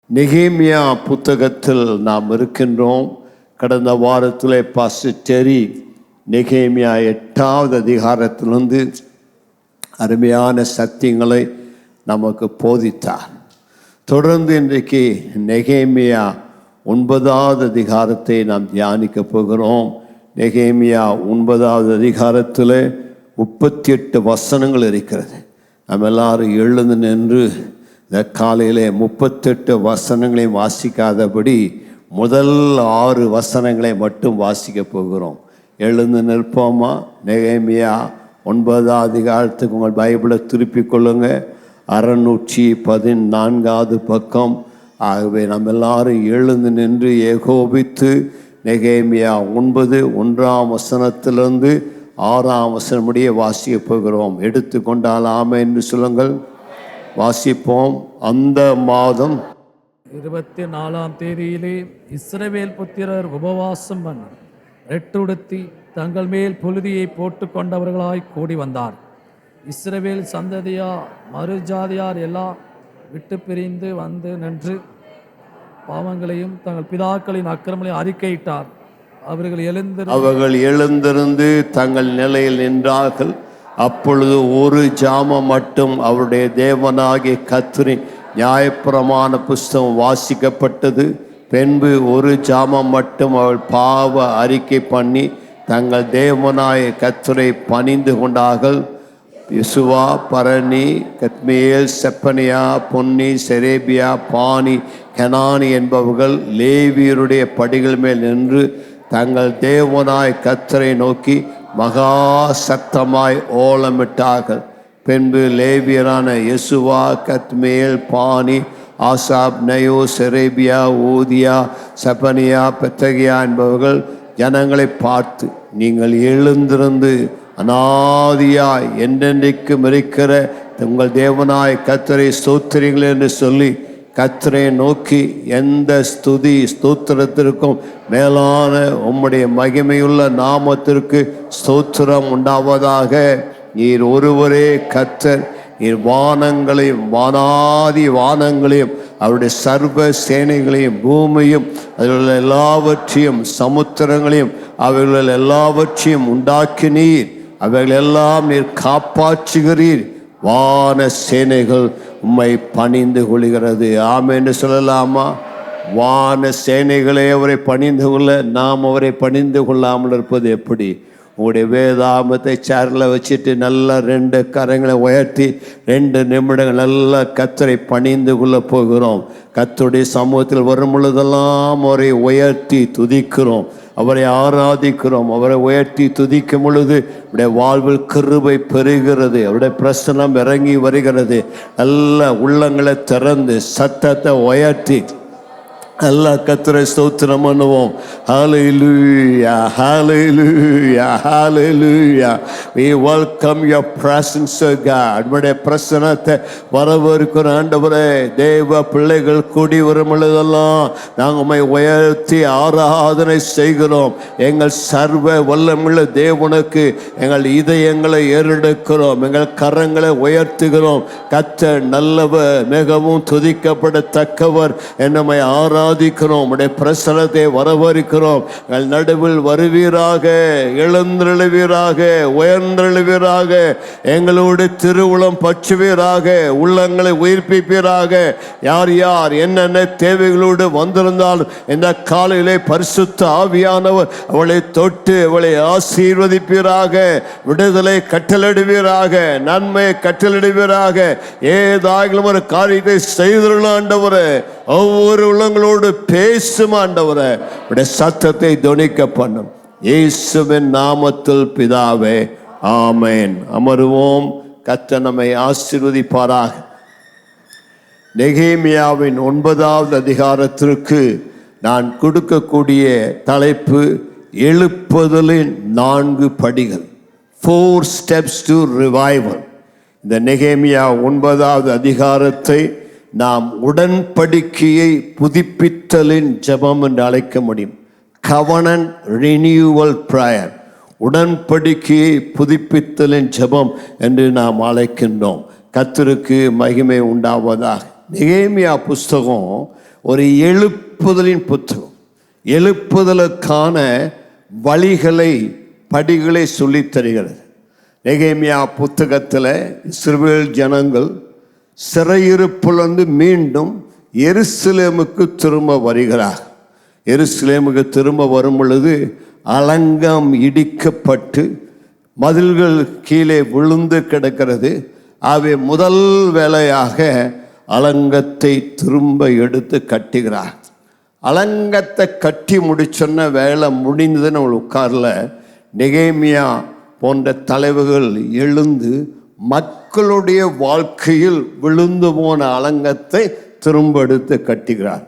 நெகேமியா புத்தகத்தில் நாம் இருக்கின்றோம். கடந்த வாரத்தில் பாஸ்டர் டெரி நெகேமியா 8வது அதிகாரத்திலிருந்து அருமையான சத்தியங்களை நமக்கு போதித்தார். தொடர்ந்து இன்றைக்கு நெகேமியா 9வது அதிகாரத்தை நாம் தியானிக்க போகிறோம். நெகேமியா 9வது அதிகாரத்தில் 38 வசனங்கள் இருக்கிறது. நம்ம எல்லாரும் எழுந்து நின்று இந்த காலையில் 38 வசனங்களையும் வாசிக்காதபடி முதல் 6 வசனங்களை மட்டும் வாசிக்க போகிறோம். எழுந்து நிற்போமா? நெகேமியா 9வது அதிகாரத்துக்கு உங்கள் பைபிளை திருப்பி கொள்ளுங்க. 614வது பக்கம். ஆகவே நம்ம எல்லாரும் எழுந்து நின்று ஏகோபித்து நெகேமியா 9 1ஆம் வசனத்திலிருந்து 6ஆம் வசனம் முடிய வாசிக்க போகிறோம். எடுத்துக்கொண்டால் ஆமென் என்று சொல்லுங்கள். வாசிப்போம். அந்த மாதம் 24ஆம் தேதியிலே இஸ்ரவேல் புத்திரர் உபவாசம் பண்ண ரெட்டுடுத்தி தங்கள் மேல் புழுதியை போட்டு கொண்டவர்களாய் கூடி வந்தார். இஸ்ரவேல் சந்ததியா மறுஜாதியார் எல்லாம் விட்டு பிரிந்து வந்து நின்று பாவங்களையும் தங்கள் பிதாக்களின் அக்கிரமங்களையும் அறிக்கையிட்டார். அவர்கள் எழுந்திருந்து தங்கள் நிலையில் நின்றார்கள். அப்பொழுது ஒரு ஜாமம் மட்டும் அவருடைய தேவனாகிய கர்த்தரின் நியாயப்பிரமாண புஸ்தகம் வாசிக்கப்பட்டது. பின்பு ஒரு ஜாமம் மட்டும் அவள் பாவ அறிக்கை பண்ணி தங்கள் தேவனாய கர்த்தரை பணிந்து கொண்டார்கள். யெசுவா, பரணி, கத்மியேல், செப்பனியா, பொன்னி, செரேபியா, பானி, கெனானி என்பவர்கள் லேவியருடைய படிகள் மேல் நின்று தங்கள் தேவனாய் கர்த்தரை நோக்கி மகா சத்தமாய் ஓலமிட்டார்கள். பின்பு லேவியரான யெசுவா, கத்மியேல், பானி, ஆசாப், நயோ, செரேபியா, ஊதியா, செப்பனியா, பெத்தகியா என்பவர்கள் ஜனங்களை பார்த்து, நீங்கள் எழுந்திருந்து அநாதியாய் என்றென்றைக்கும் இருக்கிற உங்கள் தேவனாய் கர்த்தரை ஸ்தோத்திரங்கள் என்று சொல்லி கர்த்தரை நோக்கி, எந்த ஸ்துதி ஸ்தோத்திரத்திற்கும் மேலான உம்முடைய மகிமையுள்ள நாமத்திற்கு ஸ்தோத்திரம் உண்டாவதாக. நீர் ஒருவரே கர்த்தர். நீர் வானங்களையும் வானாதி வானங்களையும் அவருடைய சர்வ சேனைகளையும் பூமியும் அதில் எல்லாவற்றையும் சமுத்திரங்களையும் அவைகள் எல்லாவற்றையும் உண்டாக்கினீர். அவைகள் எல்லாம் நீர் காப்பாற்றுகிறீர். வான சேனைகள் உம்மை பணிந்து கொள்கிறது. ஆமென் என்று சொல்லலாமா? வான சேனைகளே அவரை பணிந்து கொள்ள நாம் அவரை பணிந்து கொள்ளாமல் இருப்பது எப்படி? உங்களுடைய வேதாமத்தை சேரில் வச்சுட்டு நல்லா 2 கரங்களை உயர்த்தி 2 நிமிடங்கள் நல்லா கர்த்தரை பணிந்து கொள்ள போகிறோம். கர்த்தருடைய சமூகத்தில் வரும் பொழுதெல்லாம் அவரை உயர்த்தி துதிக்கிறோம், அவரை ஆராதிக்கிறோம். அவரை உயர்த்தி துதிக்கும் பொழுது அவருடைய வாழ்வில் கிருபை பெறுகிறது, அவருடைய பிரசன்னம் இறங்கி வருகிறது. நல்ல உள்ளங்களை திறந்து சத்தத்தை உயர்த்தி நல்லா கர்த்தரை ஸ்தோத்திரம் பண்ணுவோம். ஹல்லேலூயா, ஹல்லேலூயா, ஹல்லேலூயா. We welcome your presence, O God. உம்முடைய பிரசன்னத்தை வரவேற்கிற ஆண்டவரே. தேவ பிள்ளைகள் கூடி வரும் பொழுதெல்லாம் நாங்கள் உம்மை உயர்த்தி ஆராதனை செய்கிறோம். எங்கள் சர்வ வல்லமுள்ள தேவனுக்கு எங்கள் இதயங்களை ஏறெடுக்கிறோம், எங்கள் கரங்களை உயர்த்துகிறோம். கர்த்தர் நல்லவர், மிகவும் துதிக்கப்படத்தக்கவர். என்னை ஆராதிக்கிறோம், உடைய பிரசன்னத்தை வரவேற்கிறோம். எங்கள் நடுவில் வருவீராக, எழுந்தெழுவீராக, உயர்ந்தெழுவீராக, எங்களோடு திருவுளம் பற்றுவீராக, உள்ளங்களை உயிர்ப்பிப்பீராக. யார் யார் என்னென்ன தேவைகளோடு வந்திருந்தால் இந்த காலையிலே பரிசுத்த ஆவியானவர் அவளை தொட்டு அவளை ஆசீர்வதிப்பீராக, விடுதலை கட்டளிடுவீராக, நன்மை கட்டளிடுவீராக. ஏதாயிலும் ஒரு காரியத்தை செய்துள்ள ஆண்டவரே, ஒவ்வொரு உள்ளங்களோடு பேசும் ஆண்டவரே, உடைய சத்தத்தை தொனிக்க பண்ணும். இயேசுவின் நாமத்தில் பிதாவே, ஆமென். அமருவோம். கர்த்தர் நம்மை ஆசீர்வதிப்பாராக. நெகேமியாவின் 9வது அதிகாரத்திற்கு நான் கொடுக்கக்கூடிய தலைப்பு எழுப்புதலின் 4 படிகள். 4 steps to revival. இந்த நெகேமியா 9வது அதிகாரத்தை நாம் உடன்படிக்கையை புதுப்பித்தலின் ஜெபம் என்று அழைக்க முடியும். கவனன்ட் ரினியூவல் பிரேயர், உடன்படிக்கையை புதுப்பித்தலின் ஜெபம் என்று நாம் அழைக்கின்றோம். கர்த்தருக்கு மகிமை உண்டாவதாக. நெகேமியா புஸ்தகம் ஒரு எழுப்புதலின் புத்தகம். எழுப்புதலுக்கான வழிகளை, படிகளை சொல்லித் தருகிறது. நெகேமியா புத்தகத்தில் இஸ்ரவேல் ஜனங்கள் சிறையிருப்பிலிருந்து மீண்டும் எருசலேமுக்கு திரும்ப வருகிறார். எருசலேமுக்கு திரும்ப வரும் பொழுது அலங்கம் இடிக்கப்பட்டு மதில்கள் கீழே விழுந்து கிடக்கிறது. அவை முதல் வேலையாக அலங்கத்தை திரும்ப எடுத்து கட்டுகிறார். அலங்கத்தை கட்டி முடிச்சோன்ன வேலை முடிந்ததுன்னு உட்கார்ல நெகேமியா போன்ற தலைவர்கள் எழுந்து மக்களுடைய வாழ்க்கையில் விழுந்து போன அலங்கத்தை திரும்ப எடுத்து கட்டுகிறார்.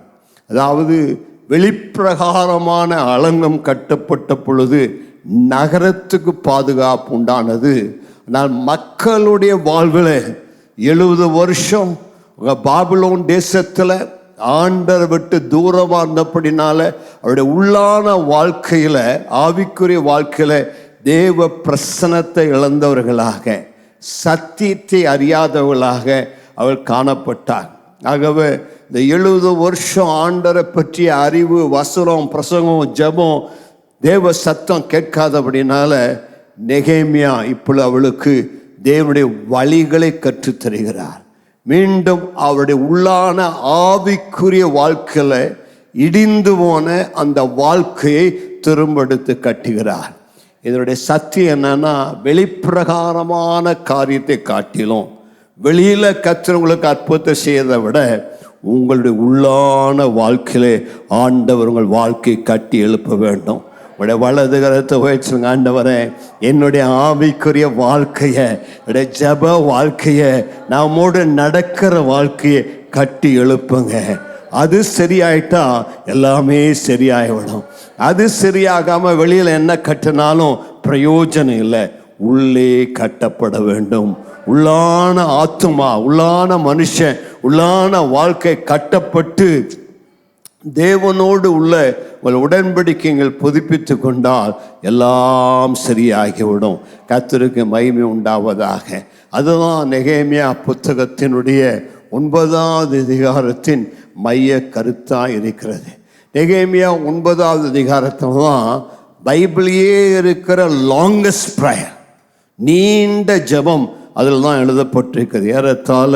அதாவது வெளிப்பிரகாரமான அலங்கம் கட்டப்பட்ட பொழுது நகரத்துக்கு பாதுகாப்பு உண்டானது. ஆனால் மக்களுடைய வாழ்வில் 70 வருஷம் பாபிலோன் தேசத்தில் ஆண்டரை விட்டு தூரமாக இருந்தபடினால அவருடைய உள்ளான வாழ்க்கையில், ஆவிக்குரிய வாழ்க்கையில் தேவ பிரசன்னத்தை இழந்தவர்களாக, சத்தியத்தை அறியாதவர்களாக அவர் காணப்பட்டார். ஆகவே இந்த 70 வருஷம் ஆண்டரை பற்றிய அறிவு, வசனம், பிரசங்கம், ஜெபம், தேவ சத்தம் கேட்காதபடினால நெகேமியா இப்பொழுது அவளுக்கு தேவனுடைய வழிகளை கற்றுத்தருகிறார். மீண்டும் அவருடைய உள்ளான ஆவிக்குரிய வாழ்க்கையில் இடிந்து போன அந்த வாழ்க்கையை திரும்ப எடுத்து கட்டுகிறார். இதனுடைய சத்தியம் என்னன்னா, வெளிப்பிரகாரமான காரியத்தை காட்டிலும் வெளியில் கத்துறவங்களுக்கு அற்புதத்தை செய்யறதை விட உங்களுடைய உள்ளான வாழ்க்கையிலே ஆண்டவர் உங்கள் வாழ்க்கையை கட்டி எழுப்ப வேண்டும். உடைய வலது கரத்தை உயர்த்துங்க. ஆண்டவரே, என்னுடைய ஆவிக்குரிய வாழ்க்கையை, என்னுடைய ஜப வாழ்க்கையை, நம்மோடு நடக்கிற வாழ்க்கையை கட்டி எழுப்புங்க. அது சரியாயிட்டா எல்லாமே சரியாயிடும். அது சரியாகாம வெளியில் என்ன கட்டினாலும் பிரயோஜனம் இல்லை. உள்ளே கட்டப்பட வேண்டும். உள்ளான ஆத்துமா, உள்ளான மனுஷன், உள்ளான வாழ்க்கை கட்டப்பட்டு தேவனோடு உள்ள உடன்படிக்கைகள் புதுப்பித்து கொண்டால் எல்லாம் சரியாகிவிடும். கர்த்தருக்கு மகிமை உண்டாவதாக. அதுதான் நெகேமியா புத்தகத்தினுடைய 9வது அதிகாரத்தின் மைய கருத்தாக இருக்கிறது. நெகேமியா 9வது அதிகாரத்தில் தான் பைபிளையே இருக்கிற லாங்கஸ்ட் ப்ரேயர், நீண்ட ஜெபம் அதில் தான் எழுதப்பட்டிருக்கிறது. ஏறத்தாழ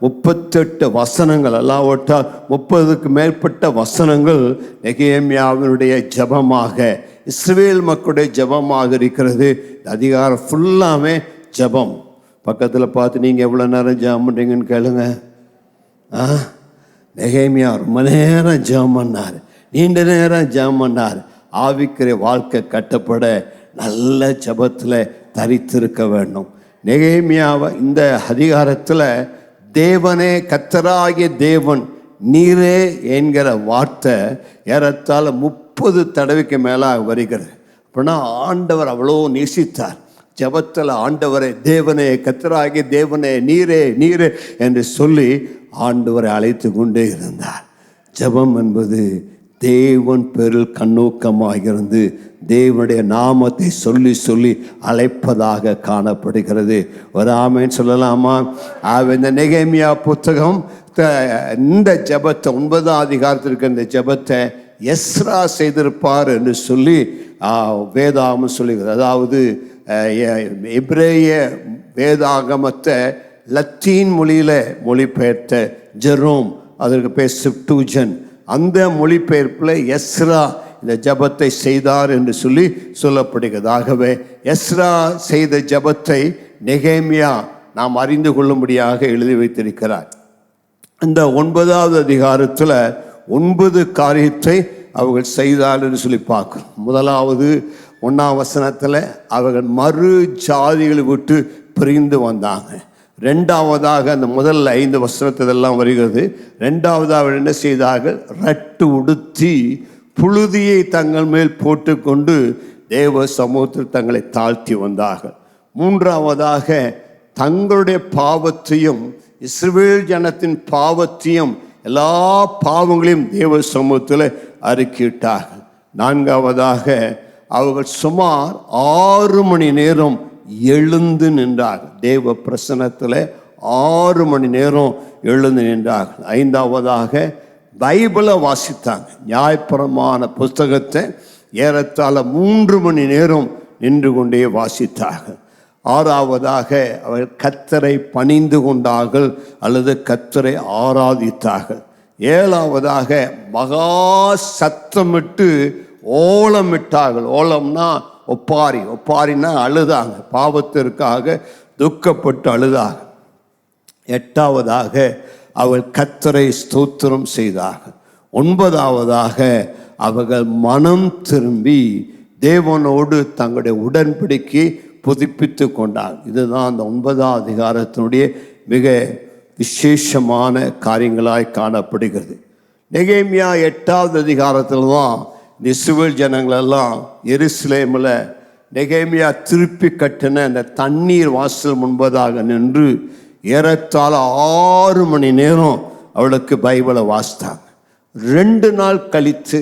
38 வசனங்கள், அல்லாவிட்டால் 30க்கு மேற்பட்ட வசனங்கள் நெகேமியாவினுடைய ஜெபமாக, இஸ்ரவேல் மக்களுடைய ஜெபமாக இருக்கிறது. அதிகாரம் ஃபுல்லாமே ஜெபம். பக்கத்தில் பார்த்து நீங்கள் எவ்வளோ நேரம் ஜெபம் பண்ணுறீங்கன்னு கேளுங்க. நெகேமியா ரொம்ப நேரம் ஜெபம் பண்ணார், நீண்ட நேரம் ஜெபம் பண்ணார். ஆவிக்குரிய வாழ்க்கை கட்டப்பட நல்ல ஜெபத்தில் தரித்திருக்க வேண்டும். நெகேமியாவை இந்த அதிகாரத்தில் தேவனே, கர்த்தராகிய தேவன் நீரே என்கிற வார்த்தை ஏறத்தாழ 30 தடவைக்கு மேலாக வருகிறது. அப்படின்னா ஆண்டவர் அவ்வளோ நேசித்தார். ஜெபத்தில் ஆண்டவரை, தேவனே, கர்த்தராகிய தேவனே, நீரே நீரே என்று சொல்லி ஆண்டவரை அழைத்து கொண்டே இருந்தார். ஜெபம் என்பது தேவன் பேரில் கண்ணோக்கமாக இருந்து தேவனுடைய நாமத்தை சொல்லி சொல்லி அழைப்பதாக காணப்படுகிறது. ஒரு ஆமேன்னு சொல்லலாமா? இந்த நெகேமியா புத்தகம் இந்த ஜெபத்தை 9வது அதிகாரத்திற்கு இந்த ஜெபத்தை எஸ்ரா செய்திருப்பார் என்று சொல்லி வேதாகமம் சொல்லுகிறது. அதாவது எபிரேய வேதாகமத்தை லத்தீன் மொழியில் மொழிபெயர்த்த ஜெரோம், அதற்கு பேர் செப்டூஜன், அந்த மொழிபெயர்ப்பில் எஸ்ரா இந்த ஜபத்தை செய்தார் என்று சொல்லி சொல்லப்படுகிறது. ஆகவே எஸ்ரா செய்த ஜபத்தை நெகேமியா நாம் அறிந்து கொள்ளும்படியாக எழுதி வைத்திருக்கிறார். இந்த 9வது அதிகாரத்தில் 9 காரியத்தை அவர்கள் செய்தார் என்று சொல்லி பார்க்கிறோம். முதலாவது 1ஆம் வசனத்தில் அவர்கள் மறு ஜாதிகளை விட்டு பிரிந்து வந்தாங்க. 2ஆவதாக அந்த முதல் 5 வசனத்திலெல்லாம் வருகிறது. 2ஆவதாக என்ன செய்தார்கள்? ரட்டு உடுத்தி புழுதியை தங்கள் மேல் போட்டுக்கொண்டு தேவ சமூகத்தில் தங்களை தாழ்த்தி வந்தார்கள். 3ஆவதாக தங்களுடைய பாவத்தையும் இஸ்ரவேல் ஜனத்தின் பாவத்தையும் எல்லா பாவங்களையும் தேவ சமூகத்தில் அறிக்கையிட்டார்கள். 4ஆவதாக அவர்கள் சுமார் 6 மணி நேரம் எழுந்து நின்றார்கள். தேவ பிரசன்னத்தில் 6 மணி நேரம் எழுந்து நின்றார்கள். 5ஆவதாக பைபிளை வாசித்தாங்க. நியாயப்பிரமாண புஸ்தகத்தை ஏறத்தாழ 3 மணி நேரம் நின்று கொண்டே வாசித்தார்கள். 6ஆவதாக அவர்கள் கர்த்தரை பணிந்து கொண்டார்கள் அல்லது கர்த்தரை ஆராதித்தார்கள். 7ஆவதாக மகா சத்தமிட்டு ஓலமிட்டார்கள். ஓலம்னா ஒப்பாரி, ஒப்பாரின்னா அழுதாங்க, பாவத்திற்காக துக்கப்பட்டு அழுதாங்க. 8ஆவதாக அவள் கர்த்தரை ஸ்தோத்திரம் செய்தார்கள். 9ஆவதாக அவர்கள் மனம் திரும்பி தேவனோடு தங்களுடைய உடன்படிக்கை புதுப்பித்து கொண்டார்கள். இதுதான் அந்த 9ஆம் அதிகாரத்தினுடைய மிக விசேஷமான காரியங்களாய் காணப்படுகிறது. நெகேமியா 8ஆவது அதிகாரத்தில் தான் இஸ்ரவேல் ஜனங்களெல்லாம் எருசலேமில் நெகேமியா திருப்பி கட்டின அந்த தண்ணீர் வாசல் முன்பதாக நின்று ஏறத்தாழ 6 மணி நேரம் அவளுக்கு பைபிளை வாசித்தாங்க. 2 நாள் கழித்து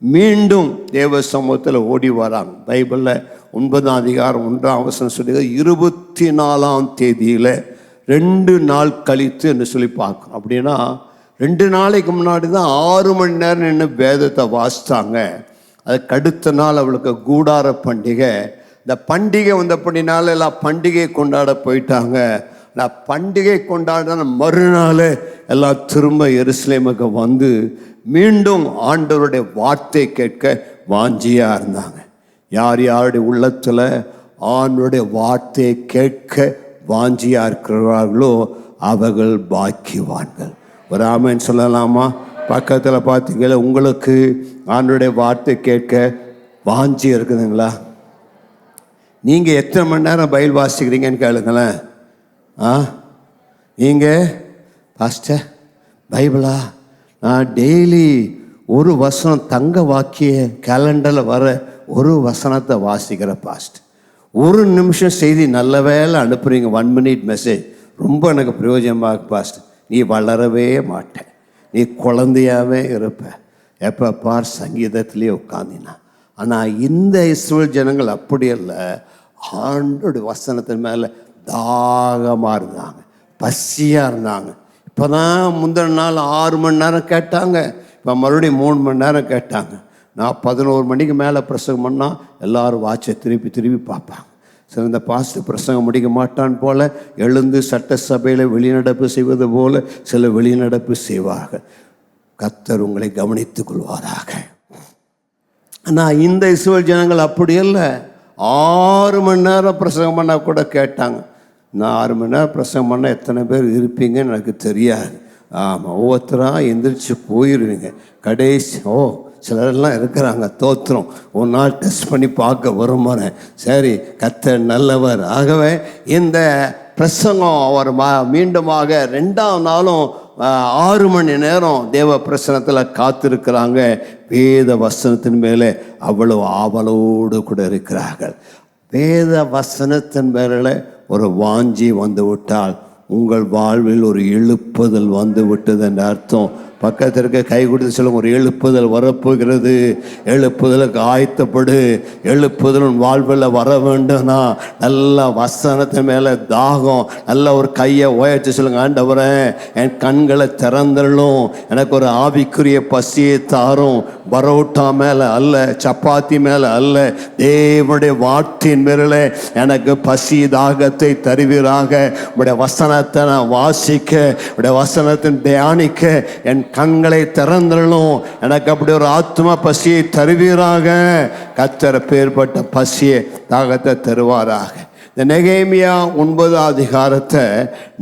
மீண்டும் தேவ சமூகத்தில் ஓடி வராங்க. பைபிளில் 9ஆம் அதிகாரம் 1ஆம் வசனம் சொல்லுது, 24ஆம் தேதியில் 2 நாள் கழித்து என்று சொல்லி பார்க்கணும். அப்படின்னா 2 நாளைக்கு முன்னாடி தான் 6 மணி நேரம் நின்று வேதத்தை வாசித்தாங்க. அதுக்கு அடுத்த நாள் அவளுக்கு கூடார பண்டிகை. இந்த பண்டிகை வந்தபடினால எல்லாம் பண்டிகை கொண்டாட போயிட்டாங்க. நான் பண்டிகை கொண்டாடின மறுநாள் எல்லாம் திரும்ப எருசலேமுக்கு வந்து மீண்டும் ஆண்டவருடைய வார்த்தை கேட்க வாஞ்சியாக இருந்தாங்க. யார் யாருடைய உள்ளத்தில் ஆண்டவருடைய வார்த்தையை கேட்க வாஞ்சியாக இருக்கிறார்களோ அவர்கள் பாக்கியவான்கள். ஒரு ஆமென் சொல்லலாமா? பக்கத்தில் பார்த்தீங்களா, உங்களுக்கு ஆண்டவருடைய வார்த்தை கேட்க வாஞ்சி இருக்குதுங்களா? நீங்கள் எத்தனை மணி நேரம் பைபிள் வாசிக்கிறீங்கன்னு கேளுங்களேன். நீங்கள் பாஸ்டர் பைபிளா? நான் டெய்லி ஒரு வசனம் தங்க வாக்கிய கேலண்டரில் வர ஒரு வசனத்தை வாசிக்கிற பாஸ்டர். 1 நிமிஷம் செய்தி நல்ல வேலை அனுப்புகிறீங்க, 1 மினிட் மெசேஜ், ரொம்ப எனக்கு பிரயோஜனமாக பாஸ்டர். நீ வளரவே மாட்ட, நீ குழந்தையாகவே இருப்ப, எப்போ பார் சங்கீதத்திலே உட்காந்தினா. ஆனால் இந்த இஸ்ரவேல் ஜனங்கள் அப்படி இல்லை, ஆண்டோடைய வசனத்தின் மேலே தாகமாக இருந்தாங்க, பசியாக இருந்தாங்க. இப்போ தான் முந்தின நாள் 6 மணி நேரம் கேட்டாங்க, இப்போ மறுபடியும் 3 மணி நேரம் கேட்டாங்க. நான் 11 மணிக்கு மேலே பிரசங்கம் பண்ணால் எல்லோரும் வாட்சை திருப்பி பார்ப்பாங்க. சில இந்த பாஸ்டர் பிரசங்கம் முடிக்க மாட்டான் போல் எழுந்து சட்டசபையில் வெளிநடப்பு செய்வது போல சில வெளிநடப்பு செய்வார்கள். கர்த்தர் உங்களை கவனித்துக் கொள்வாராக. ஆனால் இந்த இஸ்ரவேல் ஜனங்கள் அப்படி இல்லை, 6 மணி நேரம் பிரசங்கம் பண்ணால் கூட கேட்டாங்க. நான் 6 மணி நேரம் பிரசங்கம் பண்ணால் எத்தனை பேர் இருப்பீங்கன்னு எனக்கு தெரியாது. ஆமாம், ஒவ்வொருத்தராக எந்திரிச்சு போயிடுவீங்க. கடைசி சிலரெல்லாம் இருக்கிறாங்க, தோத்திரம் ஒரு நாள் டெஸ்ட் பண்ணி பார்க்க விரும்புகிறேன். சரி, கர்த்தர் நல்லவர். ஆகவே இந்த பிரசங்கம் அவர் மீண்டுமாக 2ஆம் நாளும் 6 மணி நேரம் தேவ பிரசனத்தில் காத்திருக்கிறாங்க. வேத வசனத்தின் மேலே அவ்வளவு ஆவலோடு கூட இருக்கிறார்கள். வேத வசனத்தின் மேலே ஒரு வாஞ்சி வந்து விட்டால் உங்கள் வாழ்வில் ஒரு எழுப்புதல் வந்து விட்டது என்ற அர்த்தம். பக்கத்திற்கு கை கொடுத்து சொல்லுங்க, ஒரு எழுப்புதல் வரப்போகிறது, எழுப்புதலுக்கு ஆயத்தப்படு. எழுப்புதல் வாழ்வில் வர வேண்டும்னா நல்ல வசனத்தின் மேலே தாகம், நல்ல ஒரு கையை உயர்த்தி சொல்லுங்க, ஆண்டவரே என் கண்களை திறந்துள்ளும், எனக்கு ஒரு ஆவிக்குரிய பசியை தாரும். பரோட்டா மேலே அல்ல, சப்பாத்தி மேலே அல்ல, தேவனுடைய வார்த்தையின் மேலே எனக்கு பசி தாகத்தை தருவீராக. உடைய வசனத்தை நான் வாசிக்க, உடைய வசனத்தின் தியானிக்க என் கண்களை திறந்துள்ளும், எனக்கு அப்படி ஒரு ஆத்மா பசியை தருவீராக. கர்த்தர் பேர்பட்ட பசியை தாகத்தை தருவாராக. இந்த நெகேமியா 9ஆம் அதிகாரத்தை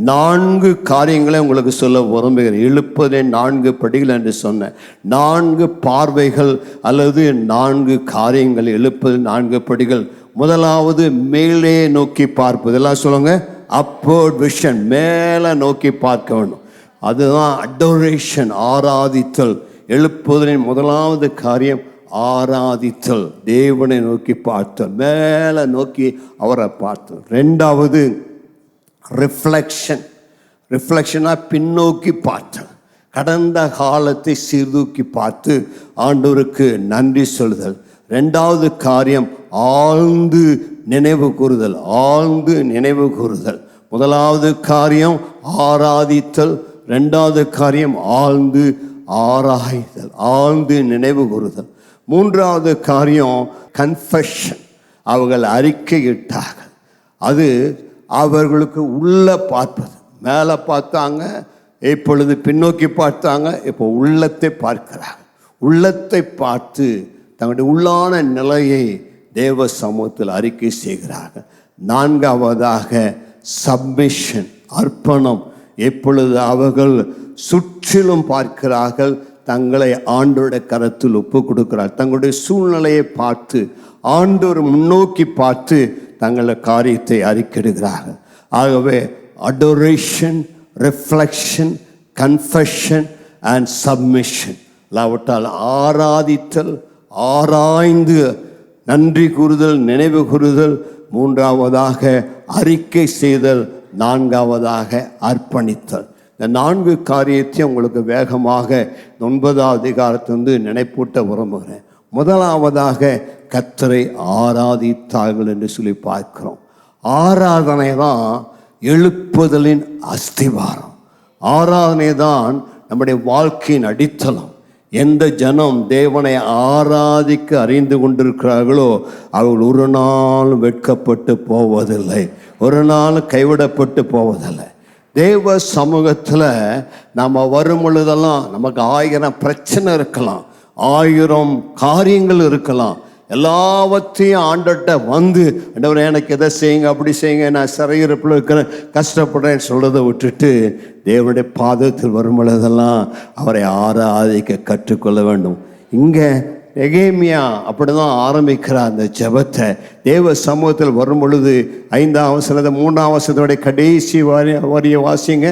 4 காரியங்களை உங்களுக்கு சொல்ல விரும்புகிறேன். எழுப்புதலின் 4 படிகள் என்று சொன்ன 4 பார்வைகள் அல்லது 4 காரியங்கள். எழுப்புதலின் 4 படிகள். முதலாவது மேலே நோக்கி பார்ப்பது. எல்லாம் சொல்லுங்க, அப்வர்ட் விஷன், மேலே நோக்கி பார்க்க வேண்டும். அதுதான் அடோரேஷன், ஆராதித்தல். எழுப்புதலின் முதலாவது காரியம் ஆராதித்தல், தேவனை நோக்கி பார்த்தல், மேலே நோக்கி அவரை பார்த்தல். 2வது ரிஃப்ளெக்ஷன். ரிஃப்ளெக்ஷனா பின்னோக்கி பார்த்தல், கடந்த காலத்தை சீர்தூக்கி பார்த்து ஆண்டவருக்கு நன்றி சொல்லுதல். 2வது காரியம் ஆழ்ந்து நினைவு கூறுதல், ஆழ்ந்து நினைவு கூறுதல். முதலாவது காரியம் ஆராதித்தல், இரண்டாவது காரியம் ஆழ்ந்து ஆராய்தல், ஆழ்ந்து நினைவு கூறுதல். மூன்றாவது காரியம் கன்ஃபெஷன், அவர்கள் அறிக்கையிட்டார்கள். அது அவர்களுக்கு உள்ள பார்ப்பது. மேலே பார்த்தாங்க, இப்பொழுது பின்னோக்கி பார்த்தாங்க, இப்போ உள்ளத்தை பார்க்கிறாங்க. உள்ளத்தை பார்த்து தங்களுடைய உள்ளான நிலையை தேவ சமூகத்தில் அறிக்கை செய்கிறார்கள். நான்காவதாக சப்மிஷன், அர்ப்பணம். எப்பொழுது அவர்கள் சுற்றிலும் பார்க்கிறார்கள், தங்களை ஆண்டோட கரத்தில் ஒப்பு கொடுக்கிறார். தங்களுடைய சூழ்நிலையை பார்த்து ஆண்டோர் முன்னோக்கி பார்த்து தங்களுடைய காரியத்தை அறிக்கையிடுகிறார்கள். ஆகவே adoration, reflection, confession and submission. இல்லாவிட்டால் ஆராதித்தல், ஆராய்ந்து நன்றி கூறுதல், நினைவு கூறுதல், மூன்றாவதாக அறிக்கை செய்தல், நான்காவதாக அர்ப்பணித்தல். இந்த 4 காரியத்தையும் உங்களுக்கு வேகமாக 9ஆம் அதிகாரத்திலிருந்து நினைப்பூட்ட விரும்புகிறேன். முதலாவதாக கர்த்தரை ஆராதித்தார்கள் என்று சொல்லி பார்க்கிறோம். ஆராதனை தான் எழுப்புதலின் அஸ்திவாரம். ஆராதனை தான் நம்முடைய வாழ்க்கையின் அடித்தளம். எந்த ஜனம் தேவனை ஆராதிக்க அறிந்து கொண்டிருக்கிறார்களோ அவர்கள் ஒரு நாள் வெட்கப்பட்டு போவதில்லை, ஒரு நாள் கைவிடப்பட்டு போவதில்லை. தேவ சமூகத்தில் நாம் வரும் பொழுதெல்லாம் நமக்கு 1000 பிரச்சனை இருக்கலாம், 1000 காரியங்கள் இருக்கலாம். எல்லாவற்றையும் ஆண்டட்ட வந்து, ஆண்டவரே எனக்கு எதை செய்யுங்க, அப்படி செய்யுங்க, நான் சிறையிருப்பில் இருக்கிறேன், கஷ்டப்படுறேன்னு சொல்கிறத விட்டுட்டு தேவனுடைய பாதத்தில் வரும் பொழுதெல்லாம் அவரை ஆராதிக்க கற்றுக்கொள்ள வேண்டும். இங்கே நெகேமியா அப்படி தான் ஆரம்பிக்கிறார் அந்த ஜெபத்தை. தேவ சமூகத்தில் வரும் பொழுது 5ஆம் வசனத்தை 3ஆம் வசனத்தோடைய கடைசி வரிய வாசிங்க.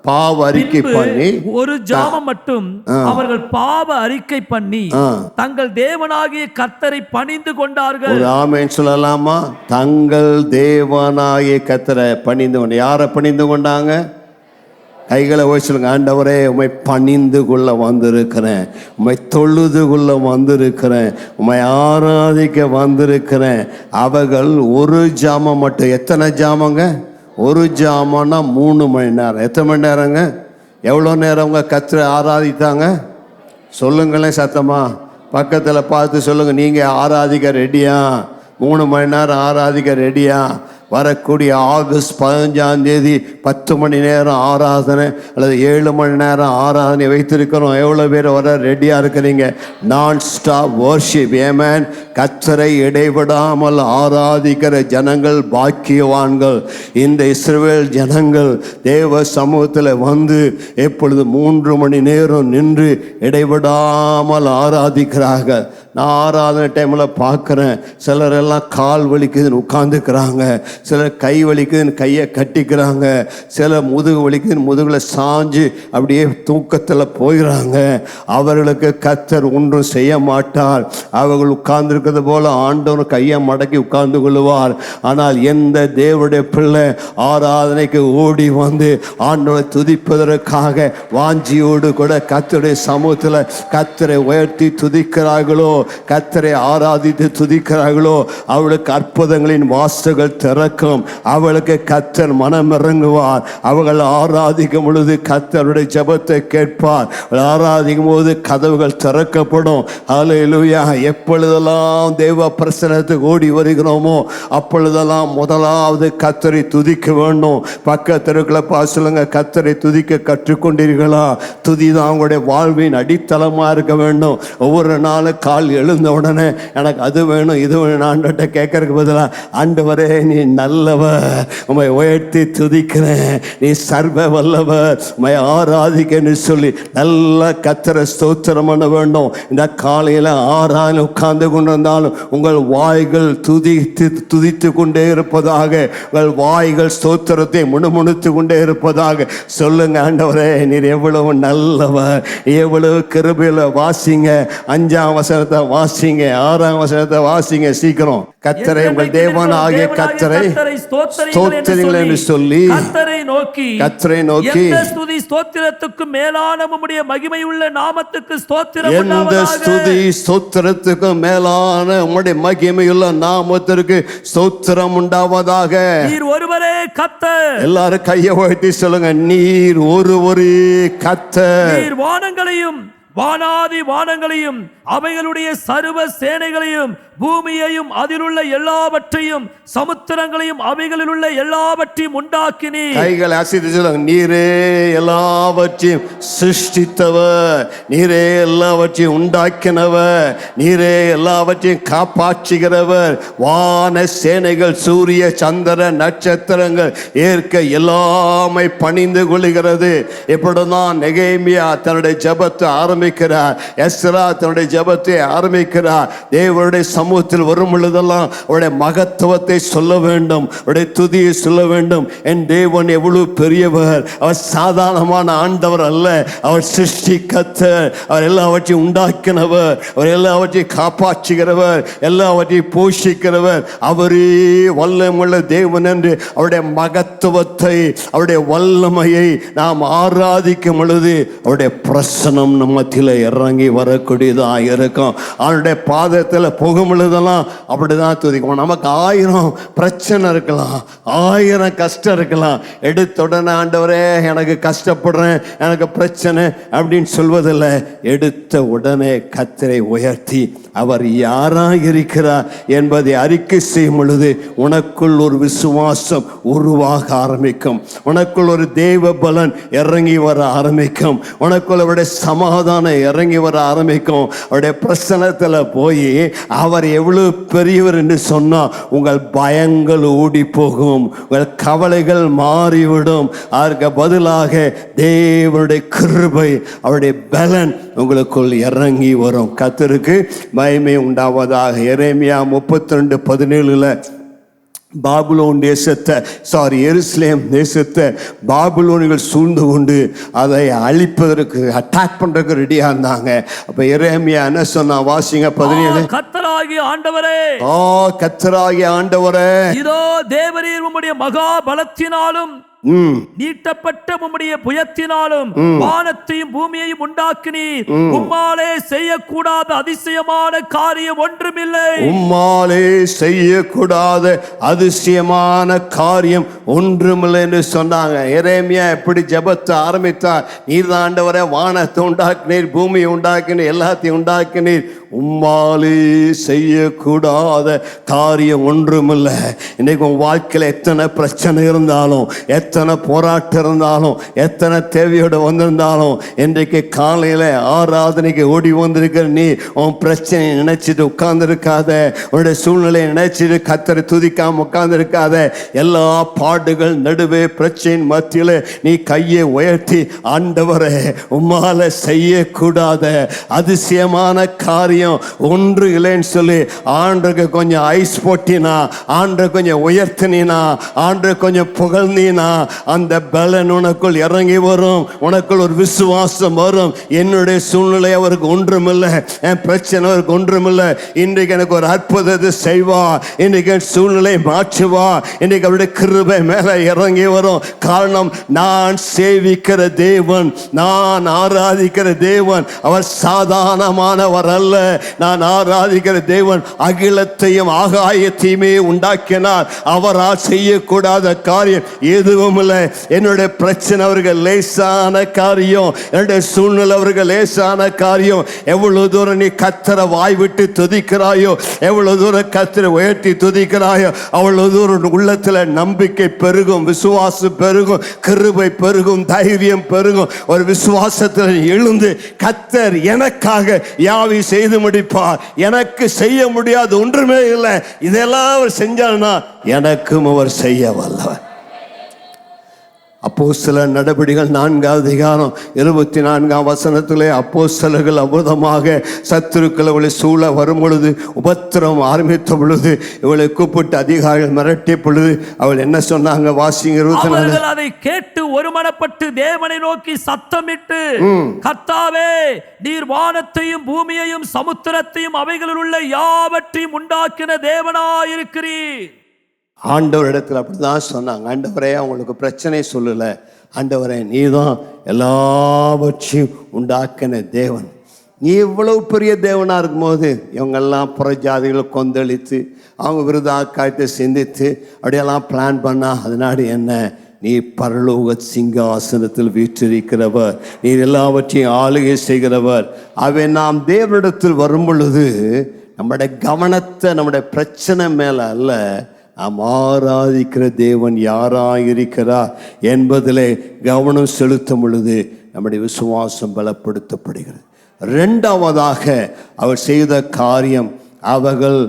பாவ அறிக்கை பண்ணி ஒரு ஜாமம் மட்டும் அவர்கள் பாவ அறிக்கை பண்ணி தங்கள் தேவனாகிய கர்த்தரை பணிந்து கொண்டார்கள். ஒரு ஆமென் சொல்லலாமா? தங்கள் தேவனாகிய கர்த்தரை பணிந்து கொண்டு. யாரை பணிந்து கொண்டாங்க? கைகளை போய் சொல்லுங்க. ஆண்டவரே, உம்மை பணிந்து கொள்ள வந்திருக்கிறேன், உம்மை தொழுது கொள்ள வந்திருக்கிறேன், உம்மை ஆராதிக்க வந்திருக்கிறேன். அவர்கள் ஒரு ஜாமம் மட்டும். எத்தனை ஜாமங்க? ஒரு ஜாமன்னா 3 மணி நேரம். எத்தனை மணி நேரங்க? எவ்வளோ நேரம் அவங்க கர்த்தரை ஆராதித்தாங்க? சொல்லுங்களேன் சத்தமா. பக்கத்தில் பார்த்து சொல்லுங்கள், நீங்கள் ஆராதிக்க ரெடியா? 3 மணி நேரம் ஆராதிக்க ரெடியா? வரக்கூடிய ஆகஸ்ட் 15ஆம் தேதி 10 மணி நேரம் ஆராதனை அல்லது 7 மணி நேரம் ஆராதனை வைத்திருக்கிறோம். எவ்வளோ பேர் வர ரெடியாக இருக்கிறீங்க? நான் ஸ்டாப் வர்ஷிப். ஏமேன். கர்த்தரை இடைவிடாமல் ஆராதிக்கிற ஜனங்கள் பாக்கியவான்கள். இந்த இஸ்ரவேல் ஜனங்கள் தேவ சமூகத்தில் வந்து எப்பொழுது 3 மணி நேரம் நின்று இடைவிடாமல் ஆராதிக்கிறார்கள். நான் ஆராதனை டைமில் பார்க்குறேன், சிலர் எல்லாம் கால் வலிக்குதுன்னு உட்காந்துக்கிறாங்க, சிலர் கை வலிக்குதுன்னு கையை கட்டிக்கிறாங்க, சிலர் முதுகு வலிக்குதுன்னு முதுகில் சாஞ்சு அப்படியே தூக்கத்தில் போயிடுறாங்க. அவர்களுக்கு கர்த்தர் ஒன்றும் செய்ய மாட்டார். அவர்கள் உட்கார்ந்துருக்கிறது போல ஆண்டவர் கையை மடக்கி உட்கார்ந்து கொள்ளுவார். ஆனால் எந்த தேவனுடைய பிள்ளை ஆராதனைக்கு ஓடி வந்து ஆண்டவரை துதிப்பதற்காக வாஞ்சியோடு கூட கர்த்தருடைய சமூகத்தில் கர்த்தரை உயர்த்தி துதிக்கிறார்களோ, கர்த்தரை ஆராதித்து துதிக்கிறார்களோ, அவளுக்கு அற்புதங்களின் வாசல்கள் திறக்கும். அவளுக்கு கர்த்தர் மனம் இறங்குவார். அவர்கள் ஆராதிக்கும் பொழுது கர்த்தருடைய ஜெபத்தை கேட்பார். ஆராதிக்கும் போது கதவுகள் திறக்கப்படும். ஹல்லேலூயா. எப்பொழுதெல்லாம் தேவ பிரசன்னத்துக்கு ஓடி வருகிறோமோ அப்பொழுதெல்லாம் முதலாவது கர்த்தரை துதிக்க வேண்டும். பக்கத்திற்குள்ள சொல்லுங்க, கர்த்தரை துதிக்க கற்றுக்கொண்டீர்களா? துதி தான் உங்களுடைய வாழ்வின் அடித்தளமாக இருக்க வேண்டும். ஒவ்வொரு நாளும் கால் எழுந்த உடனே எனக்கு அது வேணும் இது வேணும் ஆண்டவர்கிட்ட கேட்கறதுக்கு பதிலாக, ஆண்டவரே நீ நல்லவர், உம்மை உயர்த்தி துதிக்கிறேன், நீ சர்வ வல்லவர், உம்மை ஆராதிக்கன்னு சொல்லி நல்ல கர்த்தரை ஸ்தோத்திரம் பண்ண வேண்டும். இந்த காலையில் ஆராதனை உட்கார்ந்து கொண்டிருந்தாலும் உங்கள் வாய்கள் துதித்து கொண்டே இருப்பதாக, உங்கள் வாய்கள் ஸ்தோத்திரத்தை முணுமுணுத்து கொண்டே இருப்பதாக சொல்லுங்க. ஆண்டவரே நீர் எவ்வளவு நல்லவர், எவ்வளவு கிருபையில் வாசிங்க. 5ஆம் வசனத்தை வாசிங்க, 6ஆம் வசனத்தை வாசிங்க சீக்கிரம். கர்த்தரை உங்கள் தேவனாகிய கர்த்தரை ஸ்தோத்திரங்கள் என்று சொல்லி கர்த்தரை நோக்கி எந்த ஸ்துதி ஸ்தோத்திரத்துக்கு மேலான உம்முடைய மகிமையுள்ள நாமத்துக்கு ஸ்தோத்திரம் எந்த உண்டாவதாக. ஸ்துதி ஸ்தோத்திரத்துக்கு மேலான உம்முடைய மகிமையுள்ள நாமத்திற்கு ஸ்தோத்திரம் உண்டாவதாக. நீர் ஒருவரே கர்த்தர். எல்லாரும் கையை உயர்த்தி சொல்லுங்க, நீர் ஒருவரே கர்த்தர். நீர் வானங்களையும் வானாதி வானங்களையும் அவைகளுடைய சர்வ சேனைகளையும் பூமியையும் அதிலுள்ள எல்லாவற்றையும் சமுத்திரங்களையும் அவைகளில் உள்ள எல்லாவற்றையும் உண்டாக்கினீர். கைகளை அசைத்து சொல்லுங்க, நீரே எல்லாவற்றையும் சிருஷ்டித்தவர், நீரே எல்லாவற்றையும் உண்டாக்கினவர், நீரே எல்லாவற்றையும் காப்பாற்றுகிறவர். வான சேனைகள் சூரிய சந்திர நட்சத்திரங்கள் ஏற்க எல்லாமே பணிந்து கொள்கிறது. இப்படிதான் நெகேமியா தன்னுடைய ஜெபத்தை ஆரம்பிக்கிறார். எஸ்ரா தன்னுடைய ஜெபத்தை ஆரம்பிக்கிறார். தேவனுடைய சமூகத்தில் வரும் பொழுதெல்லாம் அவருடைய மகத்துவத்தை சொல்ல வேண்டும், அவருடைய துதியை சொல்ல வேண்டும். என் தேவன் எவ்வளவு பெரியவர், அவர் சாதாரணமான ஆண்டவர் அல்ல, அவர் சிருஷ்டிகர்த்தர், அவர் எல்லாவற்றையும் உண்டாக்கினவர், அவர் எல்லாவற்றையும் காப்பாற்றுகிறவர், எல்லாவற்றையும் போஷிக்கிறவர். அவரே வல்லமுள்ள தேவன் என்று அவருடைய மகத்துவத்தை, அவருடைய வல்லமையை நாம் ஆராதிக்கும் பொழுது அவருடைய பிரசனம் நம்ம மத்தியில் இறங்கி வரக்கூடியதாக இருக்கும். அவருடைய பாதத்தில் போகும் பொழுதெல்லாம் அப்படிதான் துதிக்கும். நமக்கு 1000 பிரச்சனை இருக்கலாம், 1000 கஷ்டம் இருக்கலாம். எடுத்த உடனே ஆண்டவரே எனக்கு கஷ்டப்படுறேன், எனக்கு பிரச்சனை அப்படின்னு சொல்வதில்லை. எடுத்த உடனே கர்த்தரை உயர்த்தி அவர் யாராக இருக்கிறார் என்பதை அறிக்கை செய்யும் பொழுது உனக்குள் ஒரு விசுவாசம் உருவாக ஆரம்பிக்கும், உனக்குள் ஒரு தேவ பலன் இறங்கி வர ஆரம்பிக்கும், உனக்குள் அவருடைய சமாதானம் இறங்கி வர ஆரம்பிக்கும். அவருடைய பிரசனத்தில் போய் அவர் எவ்வளவு பெரியவர் என்று சொன்னால் உங்கள் பயங்கள் ஓடி போகும், உங்கள் கவலைகள் மாறிவிடும். அதற்கு பதிலாக தேவனுடைய கிருபை, அவருடைய பலன் உங்களுக்குள் இறங்கி வரும். கர்த்தருக்கு மகிமை உண்டாவதாக. எரேமியா 32:17 பாபிலோன் தேசத்தை எருசலேம் தேசத்தை பாபிலோனிகள் சூழ்ந்து கொண்டு அதை அழிப்பதற்கு அட்டாக் பண்றதுக்கு ரெடியா இருந்தாங்க. அப்ப எரேமியா என்ன சொன்னா வாசிங்க 17. கர்த்தராகிய ஆண்டவரே, கர்த்தராகிய ஆண்டவரே, இதோ தேவரீர் உம்முடைய மகா பலத்தினாலும் நீட்டப்பட்ட உம்முடைய புயத்தினாலும் வானத்தையும் பூமியையும் உண்டாக்கினீர். உம்மாலே செய்யக்கூடாத அதிசயமான காரியம் ஒன்றுமில்லை. உம்மாலே செய்யக்கூடாத அதிசயமான காரியம் ஒன்றுமில்லை என்று சொன்னாங்க. எரேமியா எப்படி ஜெபத்தை ஆரம்பித்தார்? நீர் தான் ஆண்டவரே வானத்தை உண்டாக்கினீர், பூமியை உண்டாக்கினீர், எல்லாத்தையும் உண்டாக்கினீர். உம்மாலே செய்யக்கூடாத காரியம் ஒன்றுமில்லை. இன்னைக்கு உன் வாழ்க்கையில் எத்தனை பிரச்சனை இருந்தாலும், எத்தனை போராட்டம் இருந்தாலும், எத்தனை தேவையோடு வந்திருந்தாலும், இன்றைக்கு காலையில் ஆராதனைக்கு ஓடி வந்திருக்கிற நீ உன் பிரச்சனையை நினைச்சிட்டு உட்கார்ந்துருக்காத, உன்னுடைய சூழ்நிலையை நினைச்சிட்டு கர்த்தரை துதிக்காம உட்கார்ந்துருக்காத. எல்லா பாடுகள் நடுவே பிரச்சனை மத்தியில் நீ கையை உயர்த்தி, ஆண்டவரே உம்மால செய்யக்கூடாத அதிசயமான காரியம் ஒன்று இல்லைன்னு சொல்லி ஆண்டருக்கு கொஞ்சம் ஐஸ் போட்டினா, ஆண்டரை கொஞ்சம் உயர்த்தினா, ஆண்டரை கொஞ்சம் புகழ்ந்தீனா, அந்த பலன் உனக்குள் இறங்கி வரும். உனக்குள் ஒரு விசுவாசம் வரும். என்னுடைய சூழ்நிலை அவருக்கு ஒன்றுமில்லை, என் பிரச்சனை அவருக்கு ஒன்றுமில்லை, இன்றைக்கு எனக்கு ஒரு அற்புதத்தை செய்வா, இன்றைக்கு என் சூழ்நிலை மாற்றுவா, இன்றைக்கு அவருடைய கிருபை மேலே இறங்கி வரும். காரணம், நான் சேவிக்கிற தேவன், நான் ஆராதிக்கிற தேவன் அவர் சாதாரணமானவர் அல்ல. நான் ஆராதிக்கிற தேவன் அகிலத்தையும் ஆகாயத்தையுமே உண்டாக்கினார். அவரால் செய்யக்கூடாத காரியம் எதுவும் இல்லை. என்னுடைய பிரச்சனை அவருக்கு லேசான காரியம், என்னுடைய சூழ்நிலை அவருக்கு லேசான காரியம். எவ்வளவு தூரம் நீ கர்த்தரை வாய் விட்டு துதிக்கிறாயோ, எவ்வளவு தூரம் கர்த்தரை உயர்த்தி துதிக்கிறாயோ, அவ்வளவு தூரம் உள்ளத்தில் நம்பிக்கை பெருகும், விசுவாசம் பெருகும், கிருபை பெருகும், தைரியம் பெருகும். ஒரு விசுவாசத்தில் எழுந்து கர்த்தர் எனக்காக யாவை செய்து முடிப்பார், எனக்கு செய்ய முடியாது ஒன்றுமே இல்லை, இதெல்லாம் அவர் செஞ்சார்னா எனக்கும் அவர் செய்ய வல்லவர். அப்போஸ்தலர் நடபடிகள் 4ஆம் அதிகாரம் 24ஆம் வசனத்திலே அப்போஸ்தலர்கள் அற்புதமாக சத்துருக்கள் இவளை சூழ வரும் பொழுது, உபத்திரம் ஆரம்பித்த பொழுது, இவளை கூப்பிட்டு அதிகாரிகள் மிரட்டிய பொழுது அவள் என்ன சொன்னாங்க? வாசிங்க 24. அவர்கள் அதை கேட்டு ஒருமனப்பட்டு தேவனை நோக்கி சத்தமிட்டு, கர்த்தாவே, நீர் வானத்தையும் பூமியையும் சமுத்திரத்தையும் அவைகளில் உள்ள யாவற்றையும் உண்டாக்கின தேவனாயிருக்கிறீர். ஆண்டவரிடத்தில் அப்படிதான் சொன்னாங்க. ஆண்டவரே, அவங்களுக்கு பிரச்சனை சொல்லலை. ஆண்டவரே, நீதான் எல்லாவற்றையும் உண்டாக்கின தேவன். நீ இவ்வளவு பெரிய தேவனாக இருக்கும்போது இவங்கெல்லாம் புறஜாதிகளை கொந்தளித்து அவங்க விருதாக்காயத்தை சிந்தித்து அப்படியெல்லாம் பிளான் பண்ணா அதனால என்ன? நீ பரலோக சிங்காசனத்தில் வீற்றிருக்கிறவர், நீர் எல்லாவற்றையும் ஆளுகை செய்கிறவர். அவை நாம் தேவனிடத்தில் வரும் பொழுது நம்முடைய கவனத்தை நம்முடைய பிரச்சனை மேலே அல்ல, நாம் ஆராதிக்கிற தேவன் யாராயிருக்கிறார் என்பதிலே கவனம் செலுத்தும் பொழுது நம்முடைய விசுவாசம் பலப்படுத்தப்படுகிறது. இரண்டாவதாக அவர் செய்த காரியம், அவர்கள்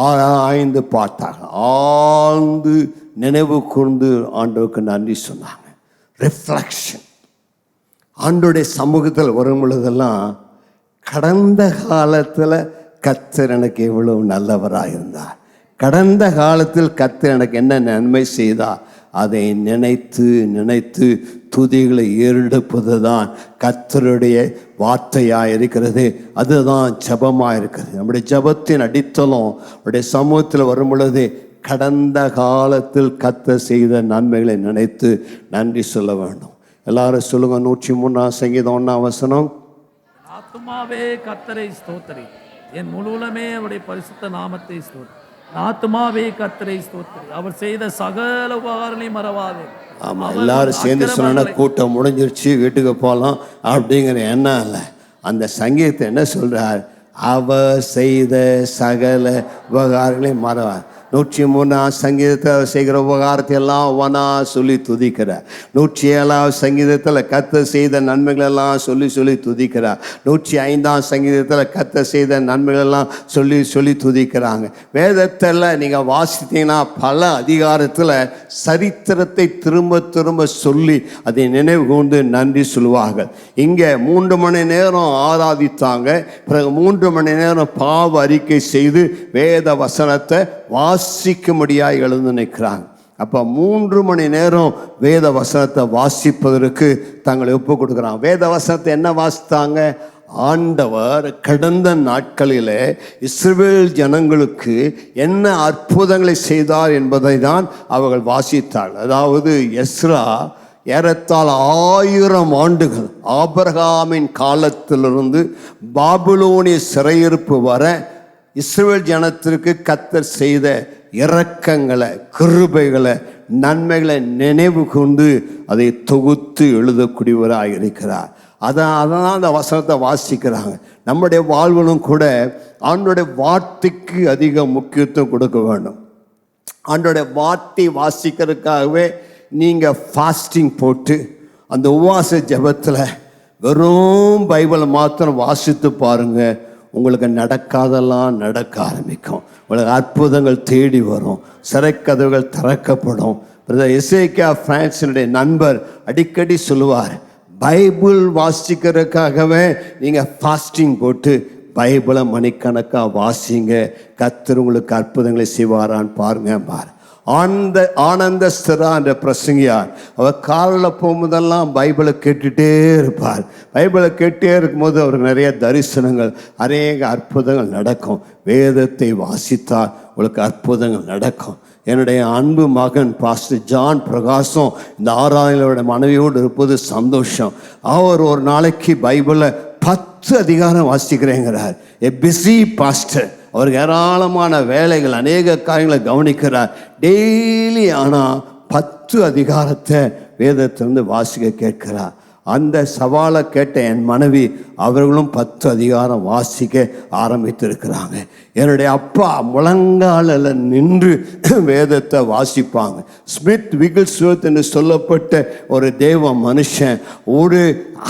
ஆராய்ந்து பார்த்தார்கள், ஆழ்ந்து நினைவு கூர்ந்து ஆண்டவருக்கு நன்றி சொன்னாங்க. ரிஃப்ளெக்ஷன். ஆண்டோடைய சமூகத்தில் வரும் பொழுதெல்லாம் கடந்த காலத்தில் கர்த்தர் எனக்கு எவ்வளவு நல்லவராக இருந்தார், கடந்த காலத்தில் கர்த்தர் எனக்கு என்ன நன்மை செய்தார், அதை நினைத்து நினைத்து துதிகளை ஏறெடுப்பது தான் கர்த்தருடைய வார்த்தையாக இருக்கிறது. அதுதான் ஜபமாக இருக்கிறது. நம்முடைய ஜபத்தின் அடித்தளம் அவருடைய சமூகத்தில் வரும் பொழுது கடந்த காலத்தில் கர்த்தர் செய்த நன்மைகளை நினைத்து நன்றி சொல்ல வேண்டும். எல்லாரும் சொல்லுங்க. 103ஆம் சங்கீதம் 1ஆம் வசனம். ஆத்துமாவே கர்த்தரை ஸ்தோத்திரி, என் முழுவலுமே அவருடைய பரிசுத்த நாமத்தை ஸ்தோத்திரி. ஆத்துமாவே கர்த்தரை ஸ்தோத்திரி, அவர் செய்த சகல உபகாரங்களையும் மறவாதே. ஆமா, எல்லாரும் சேர்ந்து சொன்னா கூட்டம் முடிஞ்சிருச்சு, வீட்டுக்கு போகலாம் அப்படிங்கிற எண்ணம் இல்லை. அந்த சங்கீதத்தை என்ன சொல்றார்? அவர் செய்த சகல உபகாரங்களையும் மறவார். 103ஆம் சங்கீதத்தில் செய்கிற உபகாரத்தை எல்லாம் ஒவ்வொன்றா சொல்லி துதிக்கிறார். 107ஆம் சங்கீதத்தில் கர்த்தர் செய்த நன்மைகள் எல்லாம் சொல்லி சொல்லி துதிக்கிறார். 105ஆம் சங்கீதத்தில் கர்த்தர் செய்த நன்மைகள் எல்லாம் சொல்லி சொல்லி துதிக்கிறாங்க. வேதத்தில் நீங்கள் வாசித்தீங்கன்னா பல அதிகாரத்தில் சரித்திரத்தை திரும்ப திரும்ப சொல்லி அதை நினைவு கூர்ந்து நன்றி சொல்லுவார்கள். இங்கே 3 மணி நேரம் ஆராதித்தாங்க. பிறகு 3 மணி நேரம் பாவ அறிக்கை செய்து வேத வசனத்தை வாசிக்கும்படியாக எழுந்து நிற்கிறாங்க. அப்போ 3 மணி நேரம் வேத வசனத்தை வாசிப்பதற்கு தங்களை ஒப்பு கொடுக்குறாங்க. வேத வசனத்தை என்ன வாசித்தாங்க? ஆண்டவர் கடந்த நாட்களிலே இஸ்ரவேல் ஜனங்களுக்கு என்ன அற்புதங்களை செய்தார் என்பதை தான் அவர்கள் வாசித்தார்கள். அதாவது எஸ்ரா ஏறத்தாழ 1000 ஆண்டுகள் ஆபிரகாமின் காலத்திலிருந்து பாபிலோனிய சிறையிருப்பு வர இஸ்ரவேல் ஜனத்திற்கு கர்த்தர் செய்த இரக்கங்களை, கிருபைகளை, நன்மைகளை நினைவு கொண்டு அதை தொகுத்து எழுதக்கூடியவராக இருக்கிறார். அதனால் அந்த வசனத்தை வாசிக்கிறாங்க. நம்முடைய வாழ்விலும் கூட ஆண்டோடைய வார்த்தைக்கு அதிக முக்கியத்துவம் கொடுக்க வேண்டும். ஆண்டோடைய வார்த்தை வாசிக்கிறதுக்காகவே நீங்கள் ஃபாஸ்டிங் போட்டு அந்த உபவாச ஜெபத்தில் வெறும் பைபிளை மாத்திரம் வாசித்து பாருங்கள். உங்களுக்கு நடக்காதெல்லாம் நடக்க ஆரம்பிக்கும். உங்களுக்கு அற்புதங்கள் தேடி வரும். சிறைக்கதவுகள் திறக்கப்படும். பிரதர் எசேக்கியா பிரான்சினுடைய நண்பர் அடிக்கடி சொல்லுவார், பைபிள் வாசிக்கிறதுக்காகவே நீங்கள் ஃபாஸ்டிங் போட்டு பைபிளை மணிக்கணக்காக வாசிங்க, கர்த்தர் உங்களுக்கு அற்புதங்களை செய்வாரான்னு பாருங்க. ஆனந்த ஸ்திரா என்ற பிரசங்கியார், அவர் காலில் போகும்போதெல்லாம் பைபிளை கேட்டுகிட்டே இருப்பார். பைபிளை கேட்டே இருக்கும்போது அவருக்கு நிறைய தரிசனங்கள், அநேக அற்புதங்கள் நடக்கும். வேதத்தை வாசித்தால் உங்களுக்கு அற்புதங்கள் நடக்கும். என்னுடைய அன்பு மகன் பாஸ்டர் ஜான் பிரகாசம் இந்த ஆராதனையோட மனைவியோடு இருப்பது சந்தோஷம். அவர் ஒரு நாளைக்கு பைபிளை 10 அதிகாரம் வாசிக்கிறேங்கிறார். எ பிஸி பாஸ்டர். அவருக்கு ஏராளமான வேலைகள், அநேக காரியங்களை கவனிக்கிறார் டெய்லி. ஆனால் 10 அதிகாரத்தை வேதத்திலிருந்து வாசிக்க கேட்கிறார். அந்த சவாலை கேட்ட என் மனைவி அவர்களும் 10 அதிகாரம் வாசிக்க ஆரம்பித்திருக்கிறாங்க. என்னுடைய அப்பா முழங்காலில் நின்று வேதத்தை வாசிப்பாங்க. ஸ்மித் விகில்ஸ்வர்த் என்று சொல்லப்பட்ட ஒரு தேவ மனுஷன் ஒரு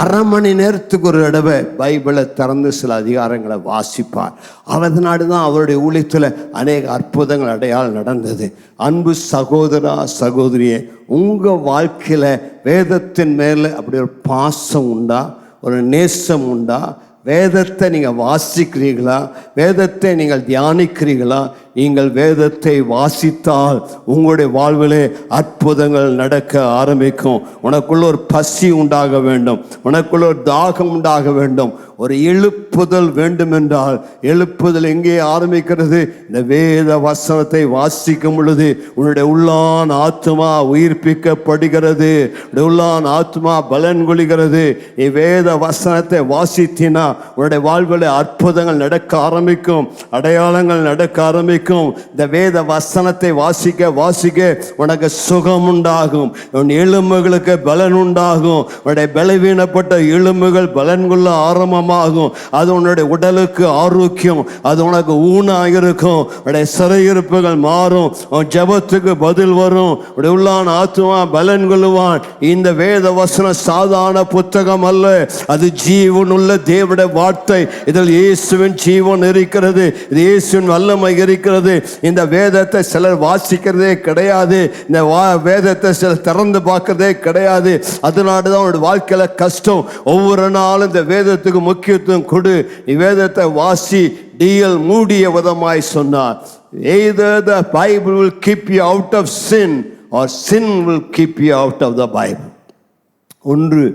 அரை மணி நேரத்துக்கு ஒரு தடவை பைபிளை திறந்து சில அதிகாரங்களை வாசிப்பார். அதனால தான் அவருடைய ஊழியத்தில் அநேக அற்புதங்கள் அடையாளம் நடந்தது. அன்பு சகோதரா சகோதரியே, உங்கள் வாழ்க்கையில் வேதத்தின் மேலே அப்படி ஒரு பாசம் உண்டா, ஒரு நேசம் உண்டா? வேதத்தை நீங்கள் வாசிக்கிறீர்களா? வேதத்தை நீங்கள் தியானிக்கிறீர்களா? நீங்கள் வேதத்தை வாசித்தால் உங்களுடைய வாழ்விலே அற்புதங்கள் நடக்க ஆரம்பிக்கும். உனக்குள்ள ஒரு பசி உண்டாக வேண்டும், உனக்குள்ள ஒரு தாகம் உண்டாக வேண்டும், ஒரு எழுப்புதல் வேண்டும் என்றால் எழுப்புதல் எங்கே ஆரம்பிக்கிறது? இந்த வேத வசனத்தை வாசிக்கும் பொழுது உன்னுடைய உள்ளான் ஆத்மா உயிர்ப்பிக்கப்படுகிறது, உள்ளான் ஆத்மா பலன் கொள்கிறது. நீ வேத வசனத்தை வாசித்தினா உன்னுடைய வாழ்வில் அற்புதங்கள் நடக்க ஆரம்பிக்கும், அடையாளங்கள் நடக்க ஆரம்பிக்கும். இந்த வேத வசனத்தை வாசிக்க வாசிக்க உனக்கு சுகம் உண்டாகும், உன் எலும்புகளுக்கு பலன் உண்டாகும், உன்னுடைய பலவீனப்பட்ட எலும்புகள் பலன் கொள்ள ஆரம்பமாகும். அது உன்னுடைய உடலுக்கு ஆரோக்கியம், அது உனக்கு ஊனாக இருக்கும். உன்னுடைய சிறையிருப்புகள் மாறும், உன் ஜெபத்துக்கு பதில் வரும், உன்னுடைய உள்ளான ஆத்மா பலன் கொள்ளுவான். இந்த வேத வசனம் சாதாரண புத்தகம் அல்ல, அது ஜீவனுள்ள தேவனுடைய வார்த்தை. இதில் இயேசுவின் ஜீவன் இருக்கிறது, இது இயேசுவின் வல்லமை இருக்கிறது. இந்த வேதத்தை சிலர் வாசிக்கிறதே கிடையாது, இந்த வேதத்தை சிலர் திறந்து பார்க்கிறதே கிடையாது. அதனாலதான் அவனுடைய வாழ்க்கையில கஷ்டம். ஒவ்வொரு நாளும் இந்த வேதத்துக்கு முக்கியத்துவம் கொடு, நீ வேதத்தை வாசி. டிஎல் மூடிய விதமாய் சொன்னார், either the Bible will keep you out of sin or sin will keep you out of the Bible. ஒன்று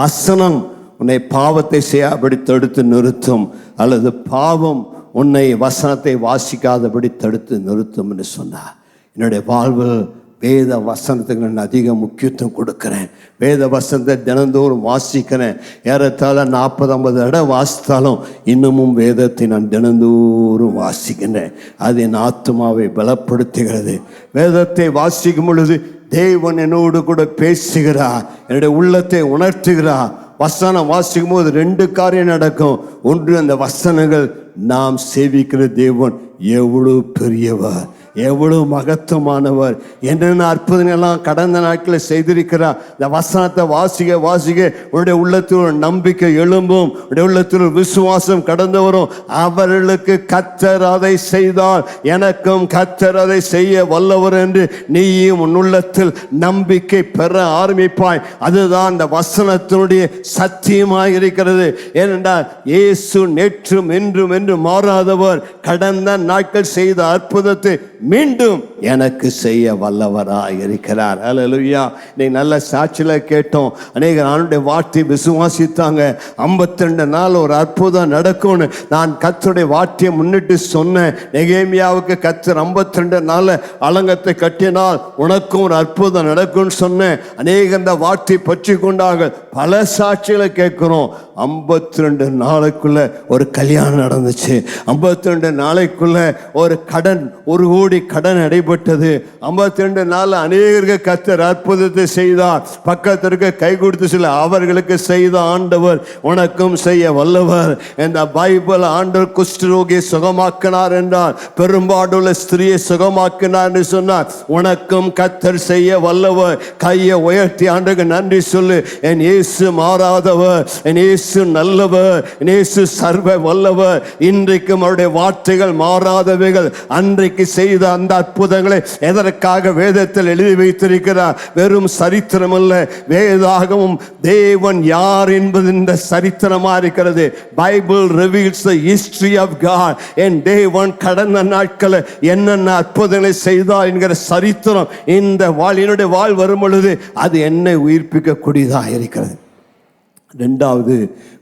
வசனம் உன்னை பாவத்தை செய்யாபடி தடுத்து நிறுத்தும், அல்லது பாவம் உன்னை வசனத்தை வாசிக்காதபடி தடுத்து நிறுத்தும் என்று சொன்னார். என்னுடைய வாழ்வில் வேத வசனத்துக்கு நான் அதிக முக்கியத்துவம் கொடுக்கிறேன். வேத வசனத்தை தினந்தோறும் வாசிக்கிறேன். ஏறத்தாழ 40-50 இடம் வாசித்தாலும் இன்னமும் வேதத்தை நான் தினந்தோறும் வாசிக்கிறேன். அது என் ஆத்மாவை பலப்படுத்துகிறது. வேதத்தை வாசிக்கும் பொழுது தேவன் என்னோடு கூட பேசுகிறார், என்னுடைய உள்ளத்தை உணர்த்துகிறார். வசனம் வாசிக்கும் போது 2 காரியம் நடக்கும். ஒன்று, அந்த வசனங்கள் நாம் சேவிக்கிற தேவன் எவ்வளவு பெரியவர், எவ்வளவு மகத்துவமானவர், என்னென்ன அற்புதங்கள்லாம் கடந்த நாட்களில் செய்திருக்கிறார். இந்த வசனத்தை வாசிக்க வாசிக்க உன்னுடைய உள்ளத்தில் ஒரு நம்பிக்கை எழும்பும், உன்னுடைய உள்ளத்தில் ஒரு விசுவாசம் கடந்து வரும். அவர்களுக்கு கர்த்தர் அதை செய்தால் எனக்கும் கர்த்தர் அதை செய்ய வல்லவர் என்று நீயும் உன் உள்ளத்தில் நம்பிக்கை பெற ஆரம்பிப்பாய். அதுதான் இந்த வசனத்தினுடைய சத்தியமாக இருக்கிறது. ஏனென்றால் இயேசு நேற்றும் என்றும் என்று மாறாதவர். கடந்த நாட்கள் செய்த அற்புதத்தை மீண்டும் எனக்கு செய்ய வல்லவராக இருக்கிறார். அல்லேலூயா. இன்னைக்கு நல்ல சாட்சியில கேட்டோம். அநேகர் ஆண்டுடைய வார்த்தை விசுவாசித்தாங்க. 52 நாள் ஒரு அற்புதம் நடக்கும்னு நான் கர்த்தருடைய வார்த்தையை முன்னிட்டு சொன்னேன். நெகேமியாவுக்கு கர்த்தர் 52 நாள் அலங்கத்தை கட்டினால் உனக்கும் ஒரு அற்புதம் நடக்கும்னு சொன்னேன். அநேக இந்த வார்த்தை பற்றி கொண்டார்கள். பல சாட்சிகளை கேட்கிறோம். 52 நாளைக்குள்ள ஒரு கல்யாணம் நடந்துச்சு. 52 நாளைக்குள்ள ஒரு கடன், 1 கோடி கடன் அடைபட்டது. 52 நாள் அநேகருக்கு கர்த்தர் அற்புதத்தை செய்தார். பக்கத்திற்கு கை கொடுத்து சொல்ல, அவர்களுக்கு செய்த ஆண்டவர் உனக்கும் செய்ய வல்லவர். இந்த பைபிள் ஆண்டவர் குஷ்டரோகியை சுகமாக்கினார் என்றார், பெரும்பாடுள்ள ஸ்திரியை சுகமாக்கினார் என்று சொன்னார். உனக்கும் கர்த்தர் செய்ய வல்லவர். கையை உயர்த்தி ஆண்டுக்கு நன்றி சொல்லு. என் இயேசு மாறாதவர், என் இயேசு நல்லவர், என் இயேசு சர்வ வல்லவர். இன்றைக்கும் அவருடைய வார்த்தைகள் மாறாதவைகள். அன்றைக்கு செய்த அந்த அற்புதங்களை எதற்காக வேதத்தில் எழுதி வைத்திருக்கிறார்? வெறும் சரித்திரம் அல்ல, வேதாகமும் தேவன் யார் என்பது இந்த சரித்திரமா இருக்கிறது. Bible reveals the history of God. என் தேவன் கடந்த நாட்களில் என்னென்ன அற்புதங்களை செய்தார் என்கிற சரித்திரம் இந்த என்னுடைய வாழ் வரும் பொழுது அது என்னை உயிர்ப்பிக்க கூடியதாக இருக்கிறது. 2வது,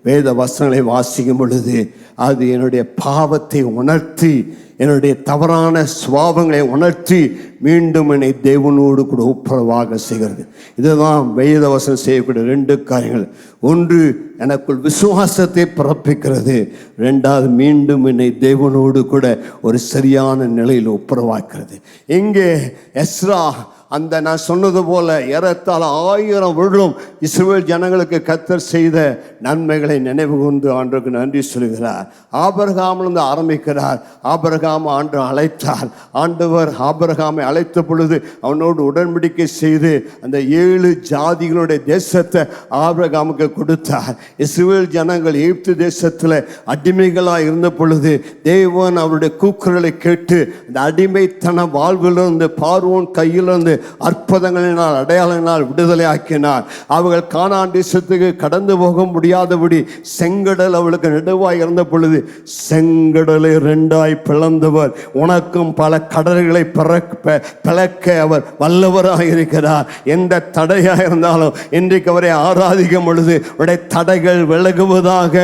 வேத வசனங்களை வாசிக்கும் பொழுது அது என்னுடைய பாவத்தை உணர்த்தி, என்னுடைய தவறான சுபாவங்களை உணர்த்தி மீண்டும் என்னை தேவனோடு கூட ஒப்புரவாக செய்கிறது. இதுதான் வேத வசனம் செய்யக்கூடிய 2 காரியங்கள். ஒன்று, எனக்குள் விசுவாசத்தை பிறப்பிக்கிறது. 2வது, மீண்டும் என்னை தேவனோடு கூட ஒரு சரியான நிலையில் ஒப்புரவாக்கிறது. இங்கே எஸ்ரா அந்த நான் சொன்னது போல ஏறத்தாழ 1000 வருடம் இஸ்ரவேல் ஜனங்களுக்கு கர்த்தர் செய்த நன்மைகளை நினைவு கொண்டு ஆண்டவருக்கு நன்றி சொல்கிறார். ஆபிரகாமிலிருந்து ஆரம்பிக்கிறார். ஆபிரகாம் ஆண்டு அழைத்தார். ஆண்டவர் ஆபிரகாமை அழைத்த பொழுது அவனோடு உடன்படிக்கை செய்து அந்த 7 ஜாதிகளுடைய தேசத்தை ஆபிரகாமுக்கு கொடுத்தார். இஸ்ரவேல் ஜனங்கள் எகிப்து தேசத்தில் அடிமைகளாக இருந்த பொழுது தேவன் அவருடைய கூக்குரலை கேட்டு அந்த அடிமைத்தன வாழ்விலிருந்து பார்வோன் கையிலிருந்து அற்புதங்களினால் அடையாளங்களினால் விடுதலை ஆக்கினார். அவர்கள் கானான் தேசத்துக்கு கடந்து போக முடியாதபடி செங்கடல் அவளுக்கு நடுவாய் இருந்த பொழுது செங்கடலை 2ஆய் பிளந்தவர், உனக்கும் பல கடல்களை பிளக்க அவர் வல்லவராக இருக்கிறார். எந்த தடையாக இருந்தாலும் இன்றைக்கு அவரை ஆராதிக்கும் பொழுது உடைய தடைகள் விலகுவதாக,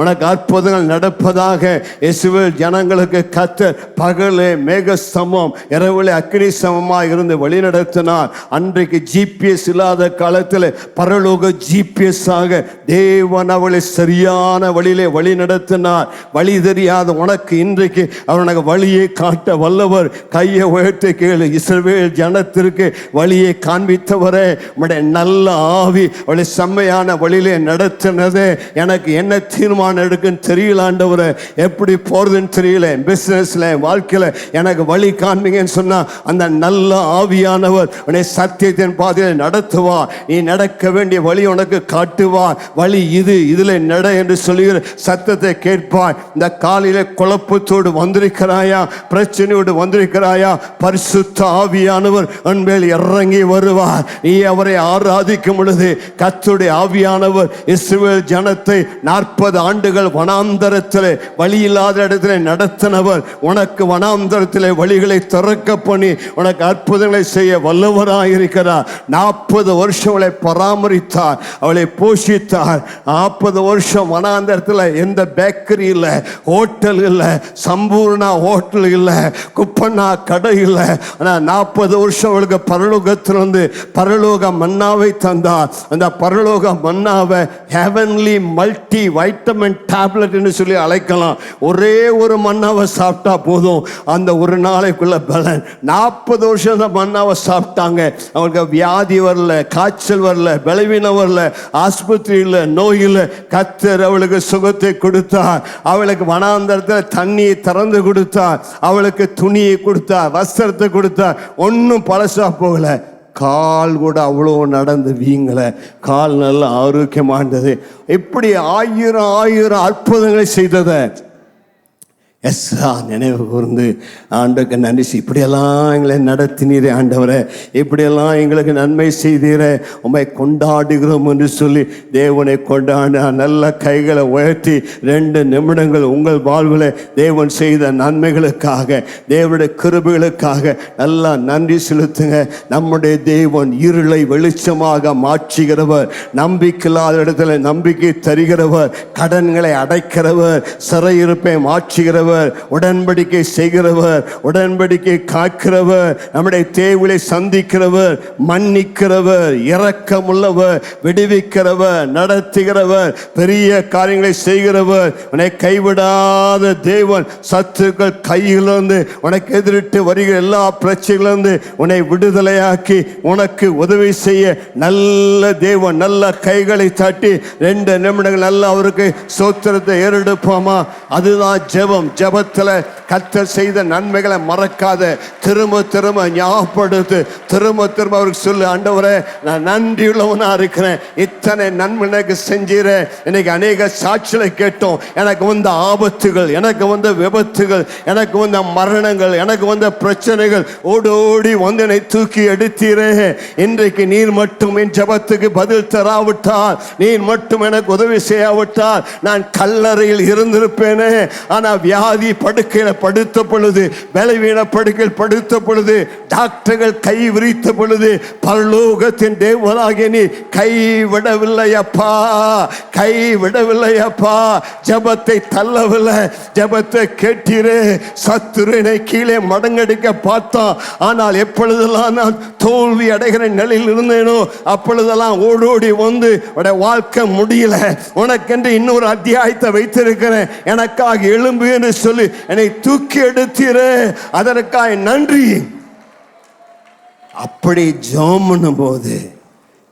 உனக்கு அற்புதங்கள் நடப்பதாக. இஸ்ரவேல் ஜனங்களுக்கு கர்த்தர் பகலே மேகஸ்தம்பம் இரவிலே அக்கினி சமமாக இருந்து வழி நடத்தினார். அன்றைக்கு ஜிபிஎஸ் இல்லாத காலத்தில் பரலோக ஜிபிஎஸ் ஆக தேவன் அவளை சரியான வழியிலே வழி நடத்தினார். வழி தெரியாத உனக்கு இன்றைக்கு அவனுக்கு வழியை காட்ட வல்லவர். கையை உயர்த்தி கேளு. இஸ்ரவேல் ஜனத்திற்கு வழியை காண்பித்தவரே, உடைய நல்ல ஆவி அவளை செம்மையான வழியிலே நடத்தினது. எனக்கு என்ன தீர்மானம் எடுக்குன்னு தெரியல ஆண்டவரே, எப்படி போறதுன்னு தெரியல, பிசினஸ்ல வாழ்க்கையில எனக்கு வழி காண்பீங்கன்னு சொன்னா அந்த நல்ல ஆவியானவர் உன்னை சத்தியத்தின் பாதையில் நடத்துவா. நீ நடக்க வேண்டிய வழி உனக்கு காட்டுவா. வழி இது, இதுல நட என்று சொல்லுகிற சத்தத்தை கேட்பாய். இந்த காலையில குழப்பத்தோடு வந்திருக்கிறாயா, பிரச்சனையோடு வந்திருக்கிறாயா, பரிசுத்த ஆவியானவர் உன் மேல் இறங்கி வருவார். நீ அவரை ஆராதிக்கும் பொழுது கர்த்தருடைய ஆவியானவர் இஸ்ரவேல் ஜனத்தை 40 ஆண்டுகள் வனாந்தரத்தில் வழி இல்லாத இடத்துல நடத்தினவர். உனக்கு வனாந்தரத்தில் வழிகளை திறக்க பண்ணி உனக்கு அற்புதங்களை செய்ய வல்லவராயிருக்கிறார். 40 வருஷம் அவளை பராமரித்தார், அவளை போஷித்தார். 40 வருஷம் வனாந்தரத்தில் எந்த பேக்கரி இல்லை, ஹோட்டல் இல்லை, சம்பூர்ணா ஹோட்டல் இல்லை, குப்பண்ணா கடை இல்லை. ஆனால் 40 வருஷம் அவளுக்கு பரலோகத்திலிருந்து பரலோக மன்னாவை தந்தார். அந்த பரலோக மன்னாவை ஹெவன்லி மல்டி வைட்டமின் டேப்லெட் என்று சொல்லி அழைக்கலாம். ஒரே ஒரு மன்னாவை சாப்பிட்டா போதும், அந்த ஒரு நாளைக்குள்ள பலன். 40 வருஷம் அந்த மன்னாவை சாப்பிட்டாங்க. அவங்களுக்கு வியாதி வரல, காய்ச்சல் வரல, பலவீனம் வரல, ஆஸ்பத்திரியில் நோயில். கர்த்தர் அவளுக்கு சுகத்தை கொடுத்தார். அவளுக்கு வனாந்தரத்தில் தண்ணியை திறந்து கொடுத்தார். அவளுக்கு துணியை கொடுத்தார், வஸ்திரத்தை கொடுத்தார். ஒன்றும் பழசா போகல. கால் கூட அவ்வளோ நடந்து வீங்கல, கால் நல்ல ஆரோக்கியமானது. இப்படி 1000 அற்புதங்களை செய்ததை எஸ்ரா நினைவு கூர்ந்து ஆண்டவருக்கு நன்றி. இப்படியெல்லாம் எங்களை நடத்தினீரே ஆண்டவரே, இப்படியெல்லாம் எங்களுக்கு நன்மை செய்தீரே, உம்மை கொண்டாடுகிறோம் என்று சொல்லி தேவனை கொண்டாட நல்ல கைகளை உயர்த்தி 2 நிமிடங்கள் உங்கள் வாழ்வில் தேவன் செய்த நன்மைகளுக்காக, தேவனுடைய கிருபைகளுக்காக நல்லா நன்றி செலுத்துங்க. நம்முடைய தேவன் இருளை வெளிச்சமாக மாற்றுகிறவர், நம்பிக்கையில்லாத இடத்துல நம்பிக்கை தருகிறவர், கடன்களை அடைக்கிறவர், சிறையிருப்பை மாற்றுகிறவர், உடன்படிக்கை செய்கிறவர், உடன்படிக்கை காக்கிறவர், நம்முடைய தேவையை சந்திக்கிறவர், மன்னிக்கிறவர், இரக்கமுள்ளவர், விடுவிக்கிறவர், நடத்துகிறவர், பெரிய காரியங்களை செய்கிறவர், உன்னை கைவிடாத தேவன். சத்துக்கள் கையிலிருந்து உனக்கு எதிரிட்டு வருகிற எல்லா பிரச்சனைகளிலிருந்து உன்னை விடுதலையாக்கி உனக்கு உதவி செய்ய நல்ல தேவன். நல்ல கைகளை தட்டி 2 நிமிடங்கள் நல்லா அவருக்கு ஸ்தோத்திரத்தை ஏறெடுப்போமா? அதுதான் ஜெபம். ஜெபத்தில் கர்த்தர் செய்த நன்மைகளை மறக்காத, திரும்ப திரும்ப ஞாபகப்படுத்து, திரும்ப திரும்ப அவருக்கு சொல்லு, ஆண்டவரே நான் நன்றியுள்ளவனா இருக்கிறேன், இத்தனை நன்மை எனக்கு செஞ்சீரே. இன்னைக்கு அநேக சாட்சிகளை கேட்டோம். எனக்கு வந்த ஆபத்துகள், எனக்கு வந்த விபத்துகள், எனக்கு வந்த மரணங்கள், எனக்கு வந்த பிரச்சனைகள் ஓடோடி வந்து என்னை தூக்கி எடுத்தீரே. இன்றைக்கு நீர் மட்டும் என் ஜெபத்துக்கு பதில் தராவிட்டால், நீர் மட்டும் எனக்கு உதவி செய்யாவிட்டால் நான் கல்லறையில் இருந்திருப்பேனே. ஆனால் வியாதி படுக்கையில் படுத்த பொழுது, பலவீன படுக்கையில் படுத்த பொழுது, டாக்டர்கள் கை விரித்த பொழுது, பரலோகத்தின் தேவனாகிய நீ கைவிடவில்லையப்பா, கைவிடவில்லையப்பா. ஜெபத்தை தள்ளவில்லை, ஜெபத்தை கேட்டீரே. சத்துருவினை கீழே மடங்கடிக்க பார்த்தான். ஆனால் எப்பொழுதெல்லாம் நான் தோல்வி அடைகிற நிலையில் இருந்தேனோ அப்பொழுதெல்லாம் ஓடோடி வந்து உடைய வாழ்க்கை முடியல, உனக்கென்று இன்னொரு அத்தியாயத்தை வைத்திருக்கிறேன், எனக்காக எழும்பு என்று சொல்லி என்னை தூக்கி எடுத்தீரே, அதற்காக நன்றி. அப்படி ஜெபம் பண்ணும் போது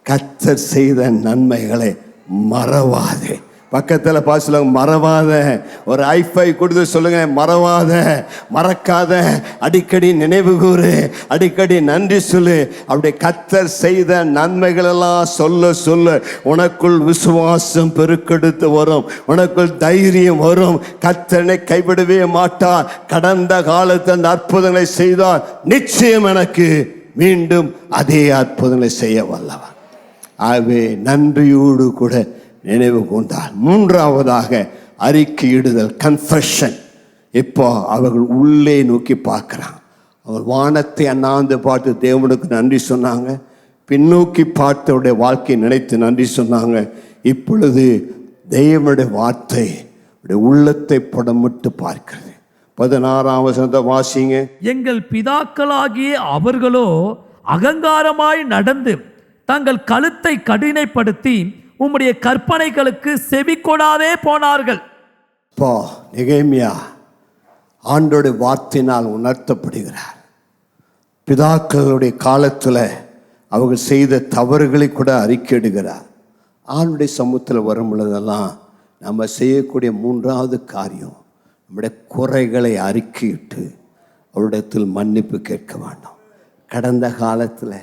கர்த்தர் செய்த நன்மைகளை மறவாதே. பக்கத்தில் பார்த்து சொல்லுங்க, மறவாத. ஒரு ஐஃபை கொடுத்து சொல்லுங்க, மறவாத, மறக்காத. அடிக்கடி நினைவு கூறு, அடிக்கடி நன்றி சொல்லு. அப்படி கர்த்தர் செய்த நன்மைகளெல்லாம் சொல்ல சொல்ல உனக்குள் விசுவாசம் பெருக்கெடுத்து வரும், உனக்குள் தைரியம் வரும். கர்த்தனை கைவிடவே மாட்டார். கடந்த காலத்தில் அந்த அற்புதங்களை செய்தார், நிச்சயம் எனக்கு மீண்டும் அதே அற்புதங்களை செய்ய வல்லவர். ஆகவே நன்றியோடு கூட நினைவு கூர்ந்தார். மூன்றாவதாக அறிக்கையிடுதல், கன்ஃபெஷன். இப்போ அவர்கள் உள்ளே நோக்கி பார்க்குறாங்க. அவர் வானத்தை அண்ணாந்து பார்த்து தேவனுக்கு நன்றி சொன்னாங்க. பின்னோக்கி பார்த்தவருடைய வாழ்க்கையை நினைத்து நன்றி சொன்னாங்க. இப்பொழுது தேவனுடைய வார்த்தை உள்ளத்தை படமிட்டு பார்க்கிறது. 16ஆம் வசனத்தை வாசிங்க. எங்கள் பிதாக்களாகிய அவர்களோ அகங்காரமாய் நடந்து தங்கள் கழுத்தை கடினைப்படுத்தி உம்முடைய கற்பனைகளுக்கு செவி கொடாதே போனார்கள். இப்போ நெகேமியா ஆண்டோடைய வார்த்தையினால் உணர்த்தப்படுகிறார். பிதாக்களுடைய காலத்தில் அவர்கள் செய்த தவறுகளை கூட அறிக்கையிடுகிறார். ஆண்டுடைய சமூகத்தில் வரும் பொழுதெல்லாம் நம்ம செய்யக்கூடிய மூன்றாவது காரியம், நம்முடைய குறைகளை அறிக்கையிட்டு அவரிடத்தில் மன்னிப்பு கேட்க வேண்டும். கடந்த காலத்தில்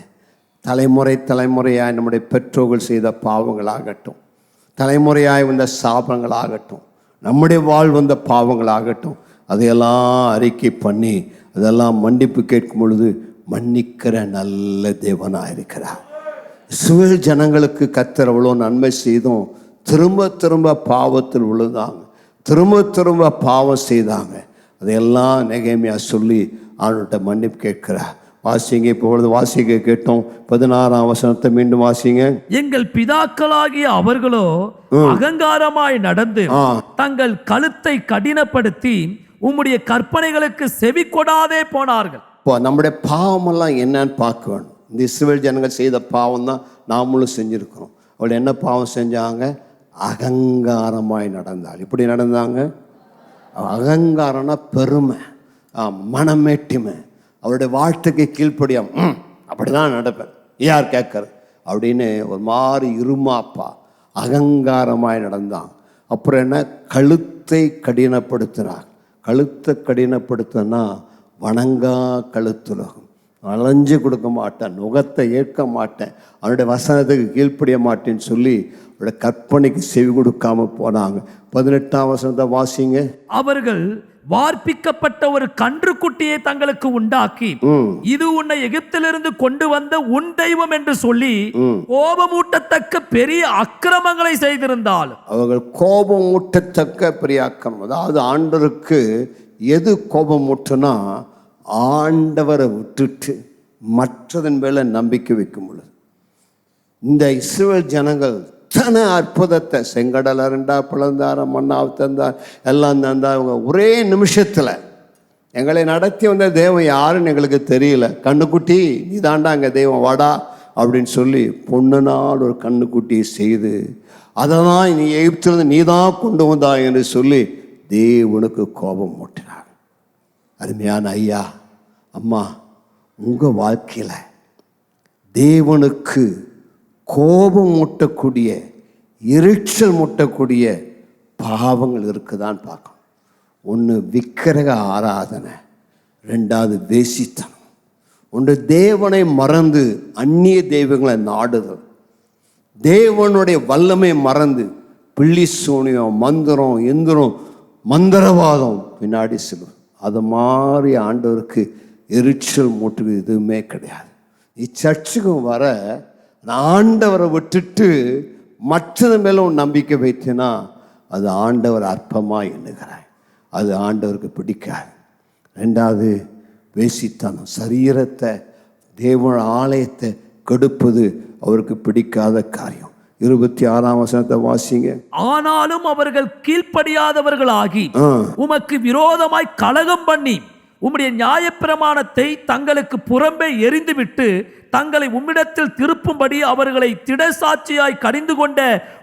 தலைமுறையாய் நம்முடைய பெற்றோர்கள் செய்த பாவங்களாகட்டும், தலைமுறையாய் வந்த சாபங்களாகட்டும், நம்முடைய வந்த பாவங்களாகட்டும், அதையெல்லாம் அறிக்கை பண்ணி அதெல்லாம் மன்னிப்பு கேட்கும் பொழுது மன்னிக்கிற நல்ல தேவனாக இருக்கிறார். இஸ்ரவேல் ஜனங்களுக்கு கர்த்தர் அவ்வளோ நன்மை செய்தும் திரும்ப திரும்ப பாவத்தில் விழுந்தாங்க, திரும்ப பாவம் செய்தாங்க. அதையெல்லாம் நெகேமியா சொல்லி அவன்கிட்ட மன்னிப்பு கேட்கிறார். வாசிங்க. இப்பொழுது வாசிக்க கேட்டோம். 16ஆம் வசனத்தை மீண்டும் வாசிங்க. எங்கள் பிதாக்களாகிய அவர்களோ அகங்காரமாய் நடந்து தங்கள் கழுத்தை கடினப்படுத்தி உம்முடைய கற்பனைகளுக்கு செவி கொடாதே போனார்கள். இப்போ நம்முடைய பாவமெல்லாம் என்னன்னு பார்க்க வேணும். இந்த இஸ்ரவேல் ஜனங்கள் செய்த பாவம் தான் நாமளும் செஞ்சுருக்கிறோம். அவள் என்ன பாவம் செஞ்சாங்க? அகங்காரமாய் நடந்தாள். இப்படி நடந்தாங்க. அகங்காரம்னா பெருமை, மனமேட்டிமை, அவருடைய வாழ்க்கைக்கு கீழ்ப்படியாம், அப்படிதான் நடப்பேன், யார் கேட்கறது அப்படின்னு ஒரு மாதிரி இருமாப்பா அகங்காரமாய் நடந்தான். அப்புறம் என்ன? கழுத்தை கடினப்படுத்தினார். கழுத்தை கடினப்படுத்தினா வணங்கா கழுத்துலகம், அலைஞ்சு கொடுக்க மாட்டேன், நுகத்தை ஏற்க மாட்டேன், அவனுடைய வசனத்துக்கு கீழ்ப்படிய மாட்டேன்னு சொல்லி அவருடைய கற்பனைக்கு செவி கொடுக்காம போனாங்க. 18ஆம் வசனத்தை வாசிங்க. அவர்கள் வார்ப்பிக்கப்பட்ட ஒரு கன்றுக்குட்டியை தங்களுக்கு உண்டாக்கி இது உன்னை எகிப்திலிருந்து கொண்டு வந்த உன் தெய்வம் என்று சொல்லி கோபமூட்டத்தக்க பெரிய அக்கிரமங்களை செய்திருந்தால், அவர்கள் கோபமூட்டத்தக்க பெரிய அக்கிரமம். அதாவது ஆண்டவருக்கு எது கோபமூட்டுனா, ஆண்டவரை விட்டுட்டு மற்றதன் மேல நம்பிக்கை வைக்கும் பொழுது. இந்த இஸ்ரவேல் ஜனங்கள் தன அற்புதத்தை, செங்கடலை 2 பிளந்தார, மண்ணாவை தந்தார், எல்லாம் தந்தார். அவங்க ஒரே நிமிஷத்தில் எங்களை நடத்தி வந்த தெய்வம் யாருன்னு எங்களுக்கு தெரியல, கண்ணுக்குட்டி நீ தாண்டா எங்கள் தெய்வம், வாடா அப்படின்னு சொல்லி பொண்ணுனால் ஒரு கண்ணுக்குட்டியை செய்து அதை தான் நீ எகிப்திலிருந்து நீ தான் கொண்டு வந்தா என்று சொல்லி தேவனுக்கு கோபம் மூட்டினார். அருமையான ஐயா அம்மா, உங்கள் வாழ்க்கையில் தேவனுக்கு கோபம் மூட்டக்கூடிய, எரிச்சல் மூட்டக்கூடிய பாவங்கள் இருக்குதான்னு பார்க்கணும். ஒன்று விக்கிரக ஆராதனை, 2வது வேசித்தனம், ஒன்று தேவனை மறந்து அந்நிய தெய்வங்களை நாடுதல், தேவனுடைய வல்லமை மறந்து பிள்ளி சூனியம், மந்திரம், எந்திரம், மந்திரவாதம் பின்னாடி செல்லும். அது மாதிரி ஆண்டவருக்கு எரிச்சல் மூட்டுவது எதுவுமே கிடையாது. இச்சர்ச்சுக்கும் வர ஆண்டவரை விட்டுட்டு மற்றது மேலே நம்பிக்கை வைத்தினா அது ஆண்டவர் அற்பமாக எண்ணுகிறாய், அது ஆண்டவருக்கு பிடிக்காது. 2வது வேசித்தனம், சரீரத்தை, தேவன் ஆலயத்தை கெடுப்பது அவருக்கு பிடிக்காத காரியம். 26ஆம் வசனத்தை வாசிங்க. ஆனாலும் அவர்கள் கீழ்ப்படியாதவர்களாகி உமக்கு விரோதமாய் கலகம் பண்ணி உம்முடைய நியாயப்பிரமாணத்தை தங்களுக்கு புறம்பே எரிந்துவிட்டு தங்களை உம்மிடத்தில் திருப்பும்படி அவர்களை திடசாட்சியாய் கடிந்து கொண்ட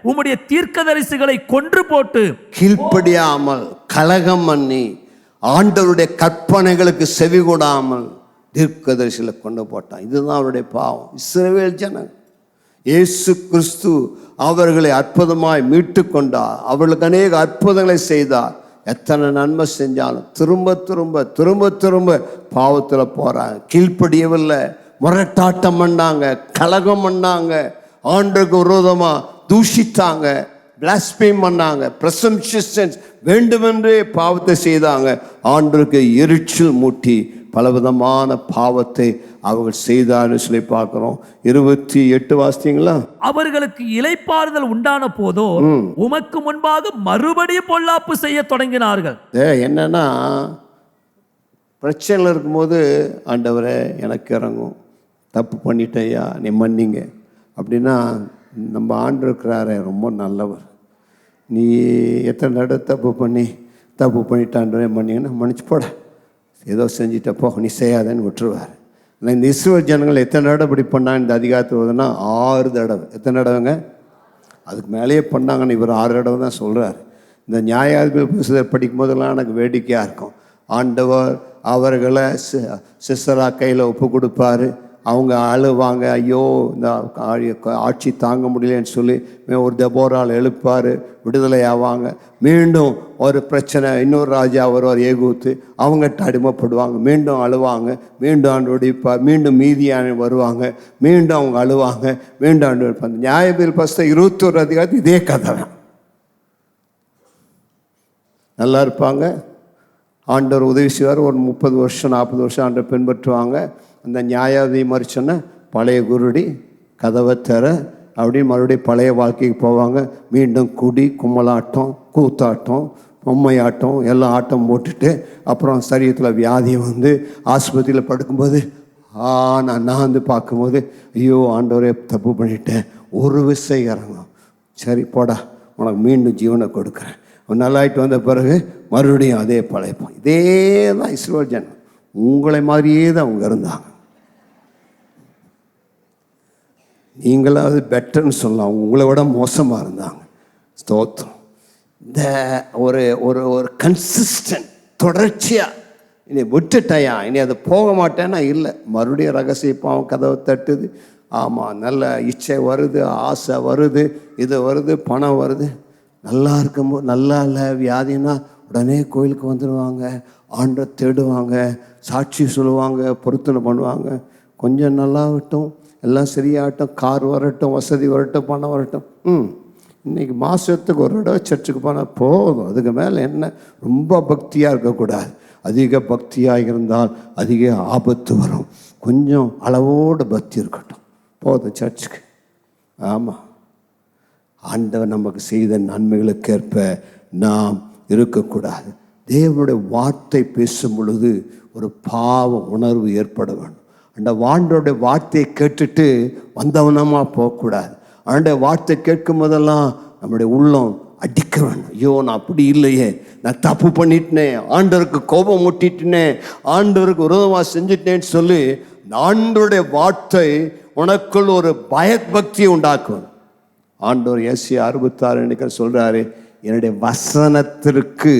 உம்முடைய தீர்க்கதரிசிகளை கொன்று போட்டு, கீழ்ப்படியாமல் கலகம் பண்ணி ஆண்டவருடைய கற்பனைகளுக்கு செவி கொடாமல் தீர்க்கதரிசிகளை கொண்டு போட்டான். இதுதான் அவருடைய பாவம். இஸ்ரவேல் ஜனங்கள், இயேசு கிறிஸ்து அவர்களை அற்புதமாய் மீட்டு கொண்டார், அவர்களுக்கு அநேக அற்புதங்களை செய்தார். எத்தனை நன்மை செஞ்சாலும் திரும்ப திரும்ப திரும்ப திரும்ப பாவத்தில் போகிறாங்க. கீழ்ப்படியவில்லை, முரட்டாட்டம் பண்ணாங்க, கலகம் பண்ணாங்க, ஆண்டவருக்கு விரோதமாக தூஷித்தாங்க, பிளாஸ்பீம் பண்ணாங்க, பிரசம்சிஸ்டன்ஸ், வேண்டுமென்றே பாவத்தை செய்தாங்க. ஆண்டவருக்கு எரிச்சல் மூட்டி பலவிதமான பாவத்தை அவர்கள் செய்தார்னு சொல்லி பார்க்கிறோம். 28 வாசித்தீங்களா? அவர்களுக்கு இளைப்பாறுதல் உண்டான போதோ உமக்கு முன்பாக மறுபடியும் பொல்லாப்பு செய்ய தொடங்கினார்கள். என்னன்னா, பிரச்சனையில் இருக்கும்போது ஆண்டவரே எனக்கு இறங்கும், தப்பு பண்ணிட்டேயா நீ மன்னிங்க அப்படின்னா, நம்ம ஆண்டு இருக்கிறாரே ரொம்ப நல்லவர். நீ எத்தனை தடவை தப்பு பண்ணிட்டான்றே மன்னிங்கன்னா, மன்னிச்சு போட, ஏதோ செஞ்சிட்டப்போ நீ செய்யாதேன்னு விட்டுருவார். இந்த இஸ்ரவேல் ஜனங்கள் எத்தனை தடவை இப்படி பண்ணாங்க இந்த அதிகாரத்தில் வருதுன்னா 6 தடவை. எத்தனை தடவைங்க? அதுக்கு மேலேயே பண்ணாங்கன்னு இவர் 6 தடவை தான் சொல்கிறார். இந்த நியாயாதிபதி புத்தகத்தை படிக்கும் போதெல்லாம் எனக்கு வேடிக்கையாக இருக்கும். ஆண்டவர் அவர்களை சிஸ்ரா கையில் ஒப்பு கொடுப்பார். அவங்க அழுவாங்க, ஐயோ இந்த ஆட்சி தாங்க முடியலன்னு சொல்லி ஒரு தெபோரால் எழுப்பார், விடுதலை ஆவாங்க. மீண்டும் ஒரு பிரச்சனை, இன்னொரு ராஜா வருவார் ஏகூத்து, அவங்ககிட்ட அடிமைப்படுவாங்க, மீண்டும் அழுவாங்க, மீண்டும் ஆண்டு வெடிப்பார், மீண்டும் மீதியான வருவாங்க, மீண்டும் அவங்க அழுவாங்க, மீண்டும் ஆண்டு வெடிப்பாங்க. நியாயாதிபதி புத்தகம் 21 அதிகாரத்து இதே கதை தான். நல்லா இருப்பாங்க, ஆண்டவர் உதவி செய்வார். ஒரு 30 வருஷம் 40 வருஷம் ஆண்டவர் பின்பற்றுவாங்க. அந்த நியாயாதிபதி மாதிரி சொன்ன பழைய குருடி கதவை தர அப்படின்னு மறுபடியும் பழைய வாழ்க்கைக்கு போவாங்க. மீண்டும் குடி, கும்மலாட்டம், கூத்தாட்டம், பொம்மையாட்டம் எல்லாம் ஆட்டம் போட்டுட்டு அப்புறம் சரீரத்தில் வியாதி வந்து ஆஸ்பத்திரியில் படுக்கும்போது நான் வந்து பார்க்கும்போது, ஐயோ ஆண்டவரே தப்பு பண்ணிட்டேன், ஒரு விசை இறங்கும், சரி போடா உனக்கு மீண்டும் ஜீவனை கொடுக்குறேன். நல்லாயிட்டு வந்த பிறகு மறுபடியும் அதே பழையப்போம். இதே தான் இஸ்ரவேல் ஜனம். உங்களை மாதிரியே தான் அவங்க இருந்தாங்க. நீங்களாவது பெட்டர்னு சொல்லலாம், உங்களை விட மோசமாக இருந்தாங்க. ஸ்தோத்திரம். இந்த ஒரு ஒரு ஒரு கன்சிஸ்டன்ட் தொடர்ச்சியாக, இனி விட்டுட்டையா இனி அது போக மாட்டேன்னா இல்லை, மறுபடியும் ரகசிய பாவம் கதவை தட்டுது. ஆமாம், நல்ல இச்சை வருது, ஆசை வருது, இது வருது, பணம் வருது. நல்லா இருக்கும்போது நல்லா இல்லை வியாதினா உடனே கோயிலுக்கு வந்துடுவாங்க, ஆண்டை தேடுவாங்க, சாட்சி சொல்லுவாங்க, பொருத்தனை பண்ணுவாங்க. கொஞ்சம் நல்லா விட்டும், எல்லாம் சரியாகட்டும், கார் வரட்டும், வசதி வரட்டும், பணம் வரட்டும். இன்றைக்கி மாதத்துக்கு ஒரு தடவை சர்ச்சுக்கு போனால் போதும், அதுக்கு மேலே என்ன? ரொம்ப பக்தியாக இருக்கக்கூடாது. அதிக பக்தியாக இருந்தால் அதிக ஆபத்து வரும். கொஞ்சம் அளவோடு பக்தி இருக்கட்டும், போதும் சர்ச்சுக்கு. ஆமாம், ஆண்டவர் நமக்கு செய்த நன்மைகளுக்கேற்ப நாம் இருக்கக்கூடாது. தேவனுடைய வார்த்தை பேசும் பொழுது ஒரு பாவ உணர்வு ஏற்பட வேண்டும். அந்த ஆண்டவருடைய வார்த்தையை கேட்டுட்டு வந்தவனமாக போகக்கூடாது. ஆண்டவருடைய வார்த்தை கேட்கும் போதெல்லாம் நம்முடைய உள்ளம் அடிக்க வேண்டும். ஐயோ நான் அப்படி இல்லையே, நான் தப்பு பண்ணிட்டேனே, ஆண்டவருக்கு கோபம் மூட்டிட்டேனே, ஆண்டவருக்கு விரோதமாக செஞ்சிட்டேன்னு சொல்லி ஆண்டவருடைய வார்த்தை உனக்குள் ஒரு பயபக்தியை உண்டாக்கும். ஆண்டவர் ஏசாயா 66 சொல்றாரு, என்னுடைய வசனத்திற்கு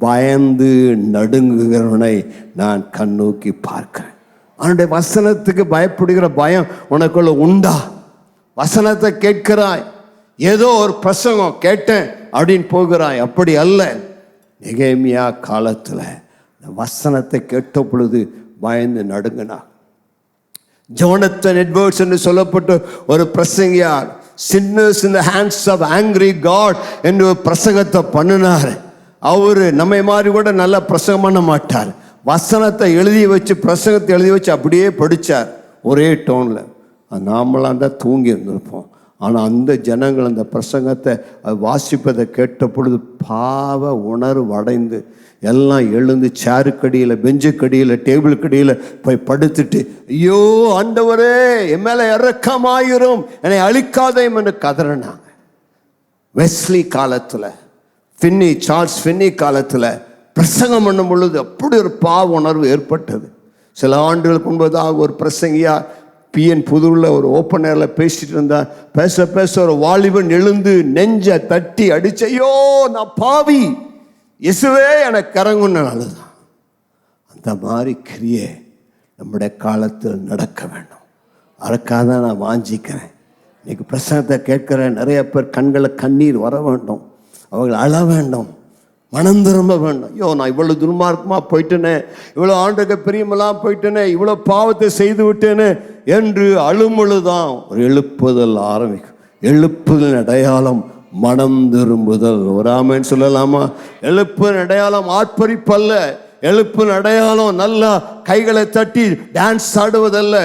பயந்து நடுங்குகிறவனை நான் கண்ணோக்கி பார்க்கிறேன். அவனுடைய வசனத்துக்கு பயப்படுகிற பயம் உனக்குள்ள உண்டா? வசனத்தை கேட்கிறாய், ஏதோ ஒரு பிரசங்கம் கேட்டேன் அப்படின்னு போகிறாய், அப்படி அல்ல. நெகேமியா காலத்தில் வசனத்தை கேட்ட பொழுது பயந்து நடுங்கினார். ஜோனத்தன் எட்வர்ட்ஸ் என்று சொல்லப்பட்ட ஒரு பிரசங்கியார் sinners in the hands of angry God என்று ஒரு பிரசங்கத்தை பண்ணினார். அவரு நம்மை மாதிரி கூட நல்லா பிரசங்கம் பண்ண மாட்டார். வசனத்தை எழுதி வச்சு, பிரசங்கத்தை எழுதி வச்சு அப்படியே படித்தார் ஒரே டோனில். நாமெல்லாம் தான் தூங்கி இருந்திருப்போம். ஆனால் அந்த ஜனங்கள் அந்த பிரசங்கத்தை வாசிப்பதை கேட்ட பொழுது பாவ உணர்வு அடைந்து எல்லாம் எழுந்து சேருக்கடியில், பெஞ்சுக்கடியில், டேபிள் கடியில் போய் படுத்துட்டு, ஐயோ ஆண்டவரே என் மேலே இறக்கமாயிரும், என்னை அழிக்காதையும் என்று கதறினாங்க. வெஸ்லி காலத்தில், சார்ல்ஸ் ஃபின்னி காலத்தில் பிரசங்கம் பண்ணும் பொழுது அப்படி ஒரு பாவ உணர்வு ஏற்பட்டது. சில ஆண்டுகளுக்கு முன்பதாக ஒரு பிரசங்கியா PN புதூரில் ஒரு ஓப்பன் ஏரில் பேசிட்டு இருந்தா, பேச ஒரு வாலிபன் எழுந்து நெஞ்ச தட்டி அடிச்ச, ஐயோ நான் பாவி, இயேசுவே எனக்கு கரங்குன்னு அழுதான். அந்த மாதிரி கிரியை நம்முடைய காலத்தில் நடக்க வேண்டும். அதற்காக நான் வாஞ்சிக்கிறேன். இன்னைக்கு பிரசங்கத்தை கேட்கிற நிறைய பேர் கண்களை கண்ணீர் வர வேண்டும், அவர்கள் அழ வேண்டும், மனம் திரும்ப வேண்டும். ஐயோ நான் இவ்வளோ துன்மார்க்கமாக போயிட்டேனே, இவ்வளோ ஆண்டுக்கு பிரியமெல்லாம் போயிட்டேனே, இவ்வளோ பாவத்தை செய்து விட்டேனே என்று அழும்பொழுதுதான் ஒரு எழுப்புதல் ஆரம்பிக்கும். எழுப்புதல் அடையாளம் மனம் திரும்புதல். ஒரு ஆமேன்னு சொல்லலாமா? எழுப்புதல் அடையாளம் ஆர்ப்பரிப்பல்ல, எழுப்பின் அடையாளம் நல்லா கைகளை தட்டி டான்ஸ் ஆடுவதல்ல.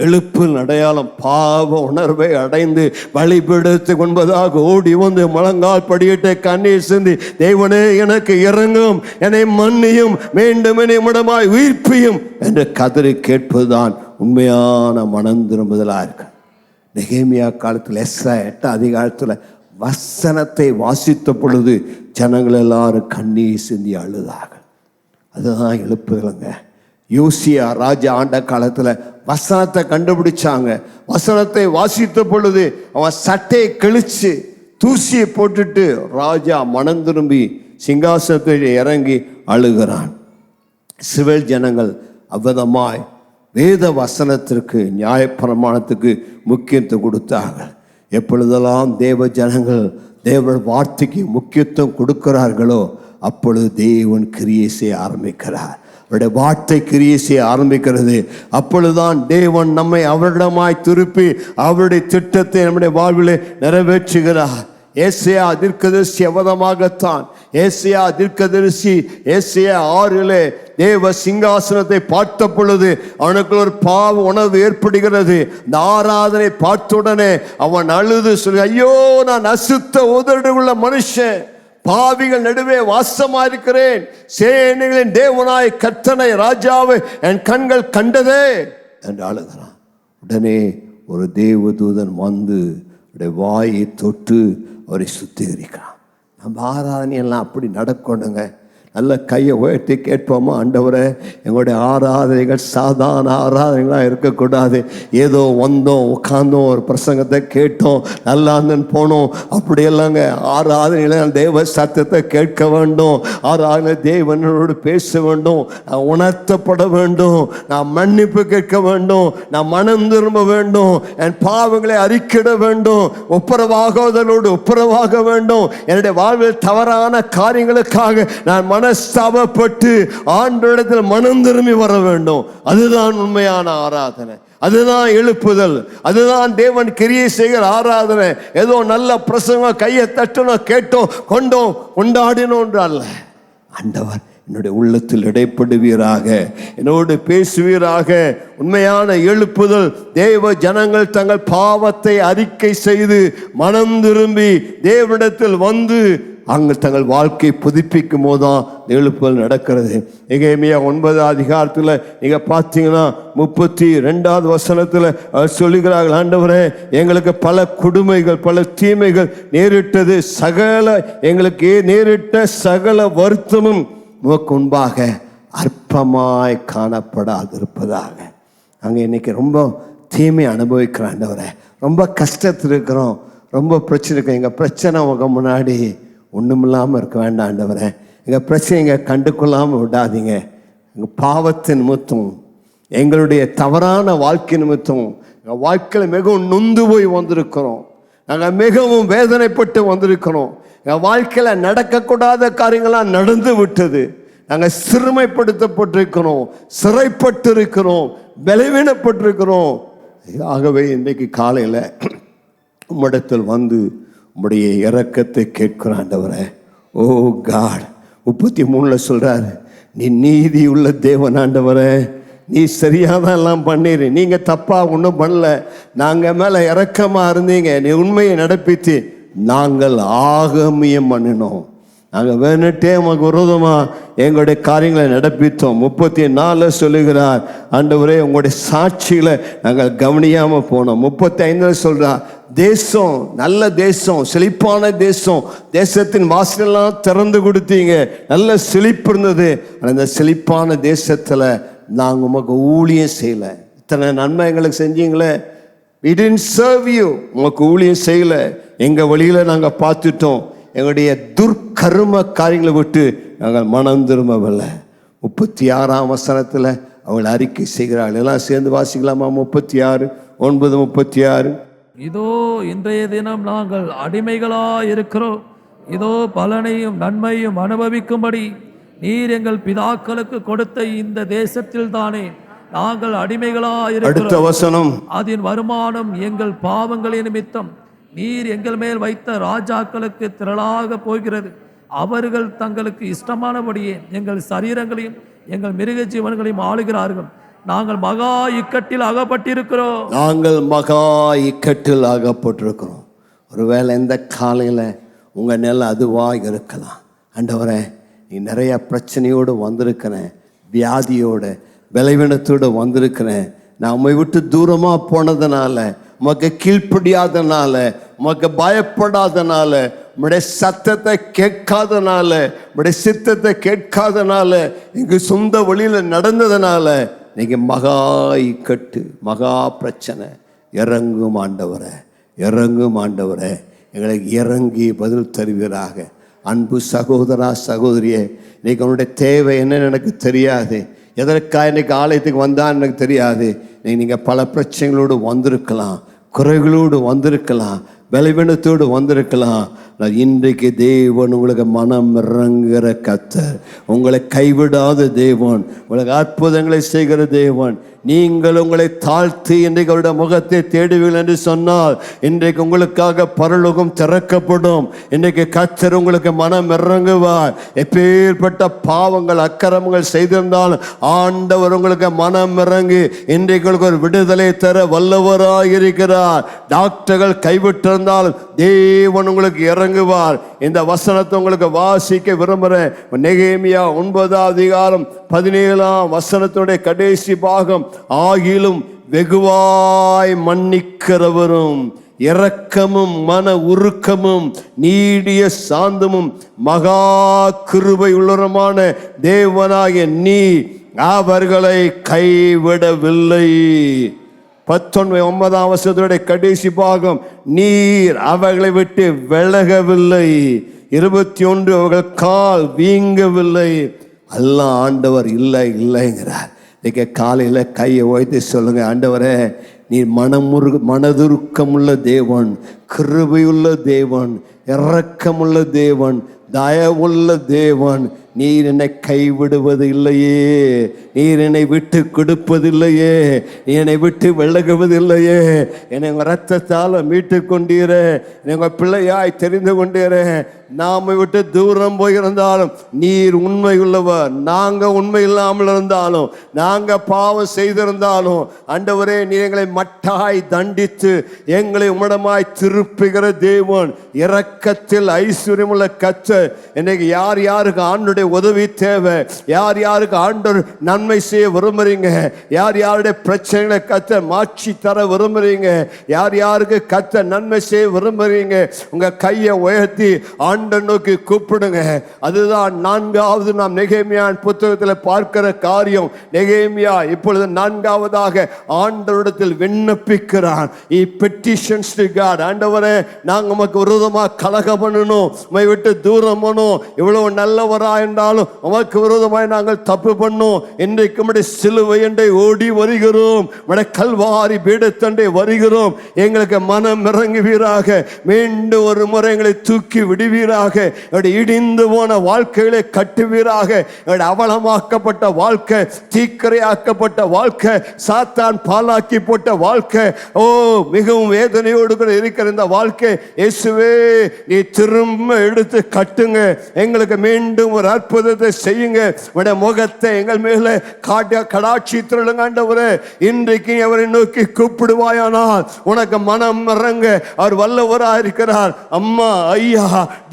எழுப்பின் அடையாளம் பாவ உணர்வை அடைந்து பலிபீடத்துக்கு முன்பதாக ஓடி வந்து முழங்கால் படியிட்ட கண்ணீர் சிந்தி, தேவனே எனக்கு இறங்கும், என்னை மன்னியும், மீண்டும் என்னை முடமாய் உயிர்ப்பியும் என்று கதறி கேட்பதுதான் உண்மையான மனம் திரும்புதலா இருக்கு. நெகேமியா காலத்தில் எஸ்ரா 8ஆம் அதிகாரத்தில் வசனத்தை வாசித்த பொழுது ஜனங்கள் எல்லாரும் கண்ணீர் சிந்தி அழுதார்கள். அதுதான் எழுப்புதலுங்க. யோசியா ராஜா ஆண்ட காலத்தில் வசனத்தை கண்டுபிடிச்சாங்க. வசனத்தை வாசித்த பொழுது அவன் சட்டையை கிழிச்சு தூசியை போட்டுட்டு ராஜா மனம் திரும்பி சிங்காசனத்தை இறங்கி அழுகிறான். இஸ்ரவேல் ஜனங்கள் அவ்விதமாய் வேத வசனத்திற்கு நியாயப்பிரமாணத்துக்கு முக்கியத்துவம் கொடுத்தார்கள். எப்பொழுதெல்லாம் தேவ ஜனங்கள் தேவ வார்த்தைக்கு முக்கியத்துவம் கொடுக்கிறார்களோ அப்பொழுது தேவன் கிரியை செய்ய ஆரம்பிக்கிறார். அவருடைய வார்த்தை கிரியை செய்ய ஆரம்பிக்கிறது. அப்பொழுதுதான் தேவன் நம்மை அவரிடமாய் திருப்பி அவருடைய திட்டத்தை நம்முடைய வாழ்விலே நிறைவேற்றுகிறார். ஏசாயா தீர்க்கதரிசி அவதமாகத்தான். ஏசாயா தீர்க்கதரிசி ஏசாயா 6 தேவ சிங்காசனத்தை பார்த்த பொழுது அவனுக்கு ஒரு பாவ உணர்வு ஏற்படுகிறது. இந்த ஆராதனை பார்த்த உடனே அவன் அழுது சொல்லி, ஐயோ நான் அசுத்த உதடு உள்ள மனுஷன், பாவிகள் நடுவே வாசமா இருக்கிறேன், சேனைகளின் தேவனாய் கர்த்தனை ராஜாவை என் கண்கள் கண்டதே என்று அழுகிறான். உடனே ஒரு தேவதூதன் வந்து வாயை தொட்டு அவரை சுத்திகரிக்கிறான். நம்ம ஆராதனையெல்லாம் அப்படி நடக்கணுங்க. நல்ல கையை உயர்த்தி கேட்போமா, ஆண்டவரே எங்களுடைய ஆராதனைகள் சாதாரண ஆராதனைகளாக இருக்கக்கூடாது. ஏதோ வந்தோம் உட்கார்ந்தோம் ஒரு பிரசங்கத்தை கேட்டோம் நல்லா இருந்துன்னு போனோம் அப்படியெல்லாங்க. ஆராதனையில் தேவ சத்தத்தை கேட்க வேண்டும். ஆராதனை தேவனோடு பேச வேண்டும். நான் உணர்த்தப்பட வேண்டும். நான் மன்னிப்பு கேட்க வேண்டும். நான் மனம் திரும்ப வேண்டும். என் பாவங்களை அறிக்கிட வேண்டும். ஒப்புரவாகுவதோடு ஒப்புரவாக வேண்டும். என்னுடைய வாழ்வில் தவறான காரியங்களுக்காக நான் மனஸ்தாபப்பட்டு ஆண்டவரிடத்தில் மனம் திரும்பி வர வேண்டும். அதுதான் உண்மையான ஆராதனை. அதுதான் எழுப்புதல். அதுதான் தேவன் கிரியை செய்கிற ஆராதனை. ஏதோ நல்ல பிரசங்கம் கையை தட்டணும் கேட்டோம் கொண்டோம் கொண்டாடினோம் அல்ல. ஆண்டவர் என்னுடைய உள்ளத்தில் இடைப்படுவீராக, என்னோடு பேசுவீராக. உண்மையான எழுப்புதல் தேவ ஜனங்கள் தங்கள் பாவத்தை அறிக்கை செய்து மனம் திரும்பி தேவனிடத்தில் வந்து அங்கே தங்கள் வாழ்க்கை புதுப்பிக்கும் போதுதான் எழுப்புதல் நடக்கிறது. நெகேமியா 9ஆம் அதிகாரத்தில் நீங்கள் பார்த்தீங்கன்னா 32வது வசனத்தில் சொல்லுகிறார்கள், ஆண்டவரே எங்களுக்கு பல கொடுமைகள் பல தீமைகள் நேரிட்டது, சகல எங்களுக்கு நேரிட்ட சகல வருத்தமும் உமக்கு முன்பாக அற்பமாய் காணப்படாதிருப்பதாக. நாங்கள் இன்னைக்கு ரொம்ப தீமை அனுபவிக்கிறோம் ஆண்டவரே, ரொம்ப கஷ்டத்தில் இருக்கிறோம், ரொம்ப பிரச்சனை இருக்கோம். எங்கள் பிரச்சனை உங்க முன்னாடி ஒன்றுமில்லாமல் இருக்க வேண்டாம் ஆண்டவரே. எங்கள் பிரச்சனைங்க கண்டுகொள்ளாமல் விடாதீங்க. எங்கள் பாவத்தின் நிமித்தம் எங்களுடைய தவறான வாழ்க்கை நிமித்தம் எங்கள் வாழ்க்கையில் மிகவும் நொந்து போய் வந்திருக்கிறோம். நாங்கள் மிகவும் வேதனைப்பட்டு வந்திருக்கிறோம். எங்கள் வாழ்க்கையில் நடக்கக்கூடாத காரியங்களாம் நடந்து விட்டது. நாங்கள் சிறுமைப்படுத்தப்பட்டிருக்கிறோம், சிறைப்பட்டு இருக்கிறோம், பலவீனப்பட்டிருக்கிறோம். ஆகவே இன்றைக்கு காலையில் உம்மிடத்தில் வந்து உம்முடைய இரக்கத்தை கேட்கிற ஆண்டவரே. ஓ காட் 33 சொல்றாரு, நீ நீதி உள்ள தேவன் ஆண்டவரே, நீ சரியாதான் எல்லாம் பண்ணிடு, நீங்க தப்பா ஒன்றும் பண்ணல, நாங்க மேல இரக்கமா இருந்தீங்க, நீ உண்மையை நடப்பித்து நாங்கள் ஆகமியம் பண்ணினோம், நாங்கள் வேணுட்டே உமக்கு விரோதமாக எங்களுடைய காரியங்களை நடப்பித்தோம். 34 சொல்லுகிறார், ஆண்டவரே உங்களுடைய சாட்சிகளை நாங்கள் கவனியாமல் போனோம். 35 சொல்கிறார், தேசம் நல்ல தேசம், செழிப்பான தேசம், தேசத்தின் வாசலெல்லாம் திறந்து கொடுத்தீங்க, நல்ல செழிப்பு இருந்தது. ஆனால் இந்த செழிப்பான தேசத்தில் நாங்கள் உமக்கு ஊழியம் செய்யலை, இத்தனை நன்மை எங்களுக்கு செஞ்சீங்களே, we didn't serve you, உமக்கு ஊழியம் செய்யலை, எங்கள் வழியில் நாங்கள் பார்த்துட்டோம், எங்களுடைய துர்க்கரும காரியங்களை விட்டு நாங்கள் மனம் திரும்பவில்லை. 36ஆம் வசனத்தில் அவங்களை அறிக்கை செய்கிறார்கள். எல்லாம் சேர்ந்து வாசிக்கலாமா? 36:9-36. இதோ இன்றைய தினம் நாங்கள் அடிமைகளாய் இருக்கிறோம். இதோ பலனையும் நன்மையும் அனுபவிக்கும்படி நீர் எங்கள் பிதாக்களுக்கு கொடுத்த இந்த தேசத்தில் தானே நாங்கள் அடிமைகளாய் இருக்கிறோம். அதன் வருமானம் எங்கள் பாவங்களின் நிமித்தம் நீர் எங்கள் மேல் வைத்த ராஜாக்களுக்கு திரளாக போகிறது. அவர்கள் தங்களுக்கு இஷ்டமானபடியே எங்கள் சரீரங்களையும் எங்கள் மிருக ஜீவன்களையும் ஆளுகிறார்கள். நாங்கள் மகா இக்கட்டில் அகப்பட்டிருக்கிறோம். நாங்கள் மகா இக்கட்டில் அகப்பட்டிருக்கிறோம். ஒருவேளை இந்த காலையில் உங்கள் நிலை அதுவாக இருக்கலாம். ஆண்டவரே, நீ நிறைய பிரச்சனையோடு வந்திருக்கிறேன், வியாதியோடு பலவீனத்தோடு வந்திருக்கிறேன். நான் உம்மை விட்டு தூரமாக போனதுனால, உமக்கு கீழ்ப்படியாதனால, உமக்கு பயப்படாதனால, உம்முடைய சத்தத்தை கேட்காதனால, உம்முடைய சித்தத்தை கேட்காதனால, எங்கள் சொந்த வழியில் நடந்ததுனால நீங்கள் மகா இக்கட்டு, மகா பிரச்சனை. இறங்கும் ஆண்டவரே, இறங்கும் ஆண்டவரே, எங்களுக்கு இறங்கி பதில் தருவீராக. அன்பு சகோதரா, சகோதரியே, இன்னைக்கு உன்னுடைய தேவை என்னன்னு எனக்கு தெரியாது. எதற்காக இன்னைக்கு ஆலயத்துக்கு வந்தான்னு எனக்கு தெரியாது. நீங்கள் பல பிரச்சனைகளோடு வந்திருக்கலாம், குறைகளோடு வந்திருக்கலாம், பலவீனத்தோடு வந்திருக்கலாம். இன்றைக்கு தேவன் உங்களுக்கு மனம் இறங்குகிற கர்த்தர், உங்களை கைவிடாத தேவன், உங்களுக்கு அற்புதங்களை செய்கிற தேவன். நீங்கள் உங்களை தாழ்த்தி இன்றைக்கு அவருடைய முகத்தை தேடுவீர்கள் என்று சொன்னால், இன்றைக்கு உங்களுக்காக பரலோகம் திறக்கப்படும். இன்றைக்கு கர்த்தர் உங்களுக்கு மனம் இறங்குவார். எப்பேற்பட்ட பாவங்கள் அக்கிரமங்கள் செய்திருந்தாலும் ஆண்டவர் உங்களுக்கு மனம் இறங்கி இன்றைக்கு உங்களுக்கு ஒரு விடுதலை தர வல்லவராக இருக்கிறார். டாக்டர்கள் கைவிட்டிருந்தாலும் தேவன் உங்களுக்கு இறங்குவார். இந்த வசனத்தை உங்களுக்கு வாசிக்க விரும்புகிறேன். நெகேமியா 9:17 கடைசி பாகம். ஆகிலும் வெகுவாய் மன்னிக்கிறவரும் இரக்கமும் மன உருக்கமும் நீடிய சாந்தமும் மகா கிருபை உள்ளவருமான தேவனாகிய நீ அவர்களை கைவிடவில்லை. 19 கடைசி பாகம். நீர் அவர்களை விட்டு விலகவில்லை. 21 அவர்கள் கால் வீங்கவில்லை. எல்லாம் ஆண்டவர் இல்லை இல்லைங்கிறார். இன்னைக்கு காலையில் கையை உயர்த்தி சொல்லுங்க, ஆண்டவரே, நீர் மனதுருக்கமுள்ள தேவன், கிருபையுள்ள தேவன், இரக்கமுள்ள தேவன், தயவுள்ள தேவன். நீர் என்னை கைவிடுவது இல்லையே, நீர் என்னை விட்டு கொடுப்பதில்லையே, என்னை விட்டு விலகுவதில்லையே. என்னை உங்கள் ரத்தத்தால் மீட்டு கொண்டீரே, உங்கள் பிள்ளையாய் தெரிந்து கொண்டீரே. நாம விட்டு தூரம் போயிருந்தாலும் நீர் உண்மை உள்ளவர். நாங்கள் உண்மை இல்லாமல் இருந்தாலும், நாங்கள் பாவம் செய்திருந்தாலும், ஆண்டவரே, நீர் எங்களை மட்டாய் தண்டித்து எங்களை உம்மிடமாய் திருப்புகிற தேவன், இரக்கத்தில் ஐஸ்வர்யமுள்ள கர்த்தர். இன்னைக்கு யார் யாருக்கு ஆண்டுடைய உதவி தேவை, யார் யாருக்கு ஆண்டவர் நன்மை செய்ய விரும்புறீங்க, யார் யாருடைய பிரச்சனைகளை கர்த்தர் மாற்றி தர விரும்புறீங்க, யார் யாருக்கு கர்த்தர் நன்மை செய்ய விரும்புறீங்க, உங்க கையை உயர்த்தி ஆண்டவர் நோக்கி கூப்பிடுங்க. அதுதான் 4வது நாம் நெகேமியா புத்தகத்தில் பார்க்கிற காரியம். நெகேமியா இப்பொழுது 4வதாக ஆண்டவரிடத்தில் விண்ணப்பிக்கிறான். He petitions to God. ஆண்டவரே, நாங்க உமக்கு விரோதமாக கலகம் பண்ணணும், உம்மை விட்டு தூரம் பண்ணணும், இவ்வளவு நல்லவரா இருந்தாலும் உமக்கு விரோதமாய் நாங்கள் தப்பு பண்ணோம். இன்றைக்கு உம்முடைய சிலுவை அண்டை ஓடி வருகிறோம், உம்முடைய கல்வாரி பீடத்தண்டை வருகிறோம். எங்களுக்கு மனம் இறங்குவீராக. மீண்டும் ஒரு முறை எங்களை தூக்கி விடுவீராக. இடிந்து போன வாழ்க்கைகளை கட்டுவீராக. அவலமாக்கப்பட்ட வாழ்க்கை, தீக்கிரையாக்கப்பட்ட வாழ்க்கை, சாத்தான் பாலாக்கி போட்ட வாழ்க்கை, ஓ மிகவும் வேதனையோடு கூட இருக்கிற இந்த வாழ்க்கை, இயேசுவே நீ திரும்ப எடுத்து கட்டுங்க. எங்களுக்கு மீண்டும் ஒரு அற்புதத்தை செய்யுங்க. உடைய முகத்தை எங்கள் மேல கடாட்சி திருளுங்க. ஆண்டவரே, இன்றைக்கு அவரை நோக்கி கூப்பிடுவாயானால் உனக்கு மனம் இறங்க அவர் வல்லவராக இருக்கிறார். அம்மா, ஐயா,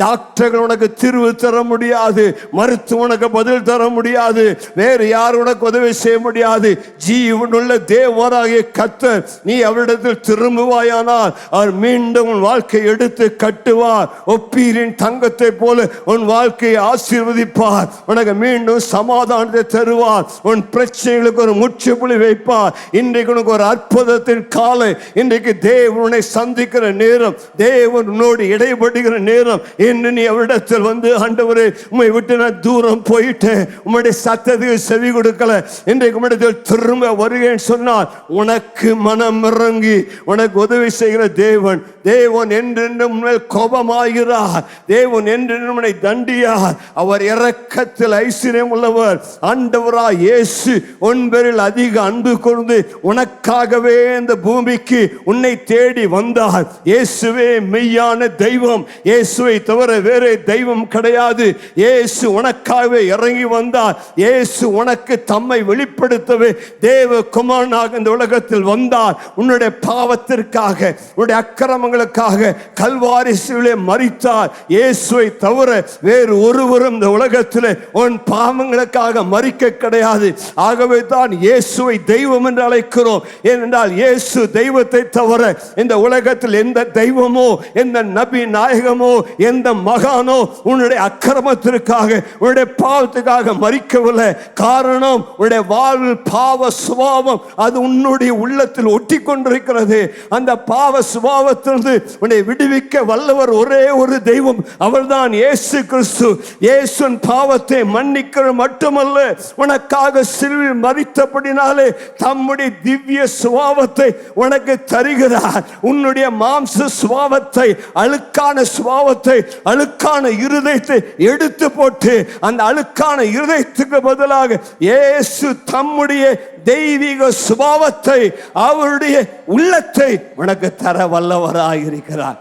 டாக்டர்கள் உனக்கு தீர்வு தர முடியாது, மருத்துவ உனக்கு பதில் தர முடியாது, வேறு யார் உனக்கு உதவி செய்ய முடியாது. ஜீவனுள்ள தேவராகிய கர்த்தர், நீ அவரிடத்தில் திரும்புவாயானால் அவர் மீண்டும் உன் வாழ்க்கை எடுத்து கட்டுவார். ஒப்பீரின் தங்கத்தை போல உன் வாழ்க்கையை ஆசீர்வதிப்பார். உனக்கு மீண்டும் சமாதானத்தை தருவார். உன் பிரச்சனைகளுக்கு ஒரு முற்றுப்புள்ளி வைப்பார். இன்றைக்கு உனக்கு ஒரு அற்புதத்தின் காலை. இன்றைக்கு தேவனை சந்திக்கிற நேரம், தேவன் உன்னோடு இடைபடுகிற நேரம். இன்று நீ அவரிடத்தில் வந்து, ஆண்டவரே, உம்மை விட்டு நான் தூரம் போயிட்டேன், உம்முடைய சத்தத்துக்கு செவி கொடுக்கல, இன்றைக்கு உம்மிடத்தில் திரும்ப வருகிறேன் சொன்னால் உனக்கு மனம் இறங்கி உனக்கு உதவி செய்கிற தேவன். தேவன் என்றென்றும் மேல் கோபமாகிறார். தேவன் என்றென்றும் தண்டியார். அவர் இரக்கத்தில் ஐஸ்வர்யம் உள்ளவர். ஆண்டவராய் இயேசு உன் பேரில் அதிக அன்பு கொண்டு உனக்காகவே இந்த பூமிக்கு உன்னை தேடி வந்தார். இயேசுவே மெய்யான தெய்வம். இயேசுவை தவிர வேறே தெய்வம் கிடையாது. இயேசு உனக்காகவே இறங்கி வந்தார். இயேசு உனக்கு தம்மை வெளிப்படுத்தவே தேவகுமாரனாக இந்த உலகத்தில் வந்தார். உன்னுடைய பாவத்திற்காக, உன்னுடைய அக்கிரமங்களுக்காக கல்வாரி சிலுவையிலே மரித்தார். இயேசுவை தவிர வேறு ஒருவரும் இந்த உலகத்தில் உன் பாவங்களுக்காக மரிக்க கிடையாது. ஆகவே தான் இயேசுவை தெய்வம் என்று அழைக்கிறோம். ஏனென்றால் இயேசு தெய்வத்தை தவிர இந்த உலகத்தில் எந்த தெய்வமோ, எந்த நபி நாயகமோ, எந்த மகானோ உன்னுடைய அக்கிரமத்திற்காக, உன்னுடைய பாவத்துக்காக மரிக்கவில்லை. காரணம், உன்னுடைய வாழ்வில் பாவ சுபாவம் அது உன்னுடைய உள்ளத்தில் ஒட்டி கொண்டிருக்கிறது. அந்த பாவ சுபாவத்திலிருந்து உன்னை விடுவிக்க வல்லவர் ஒரே ஒரு தெய்வம், அவர்தான் இயேசு கிறிஸ்து. இயேசுவின் பாவத்தை மன்னிக்கிற மட்டுமல்ல, உனக்காக சிலுவையில் மரித்தபடினாலே தம்முடைய திவ்ய சுபாவத்தை உனக்கு தருகிறார். உன்னுடைய மாம்ச சுபாவத்தை, அழுக்கான சுபாவத்தை, அழுக்கான இருதயத்தை எடுத்து போட்டு அந்த அழுக்கான இருதயத்துக்கு பதிலாக இயேசு தம்முடைய தெய்வீக சுபாவத்தை, அவருடைய உள்ளத்தை உனக்கு தர வல்லவராயிருக்கிறார்.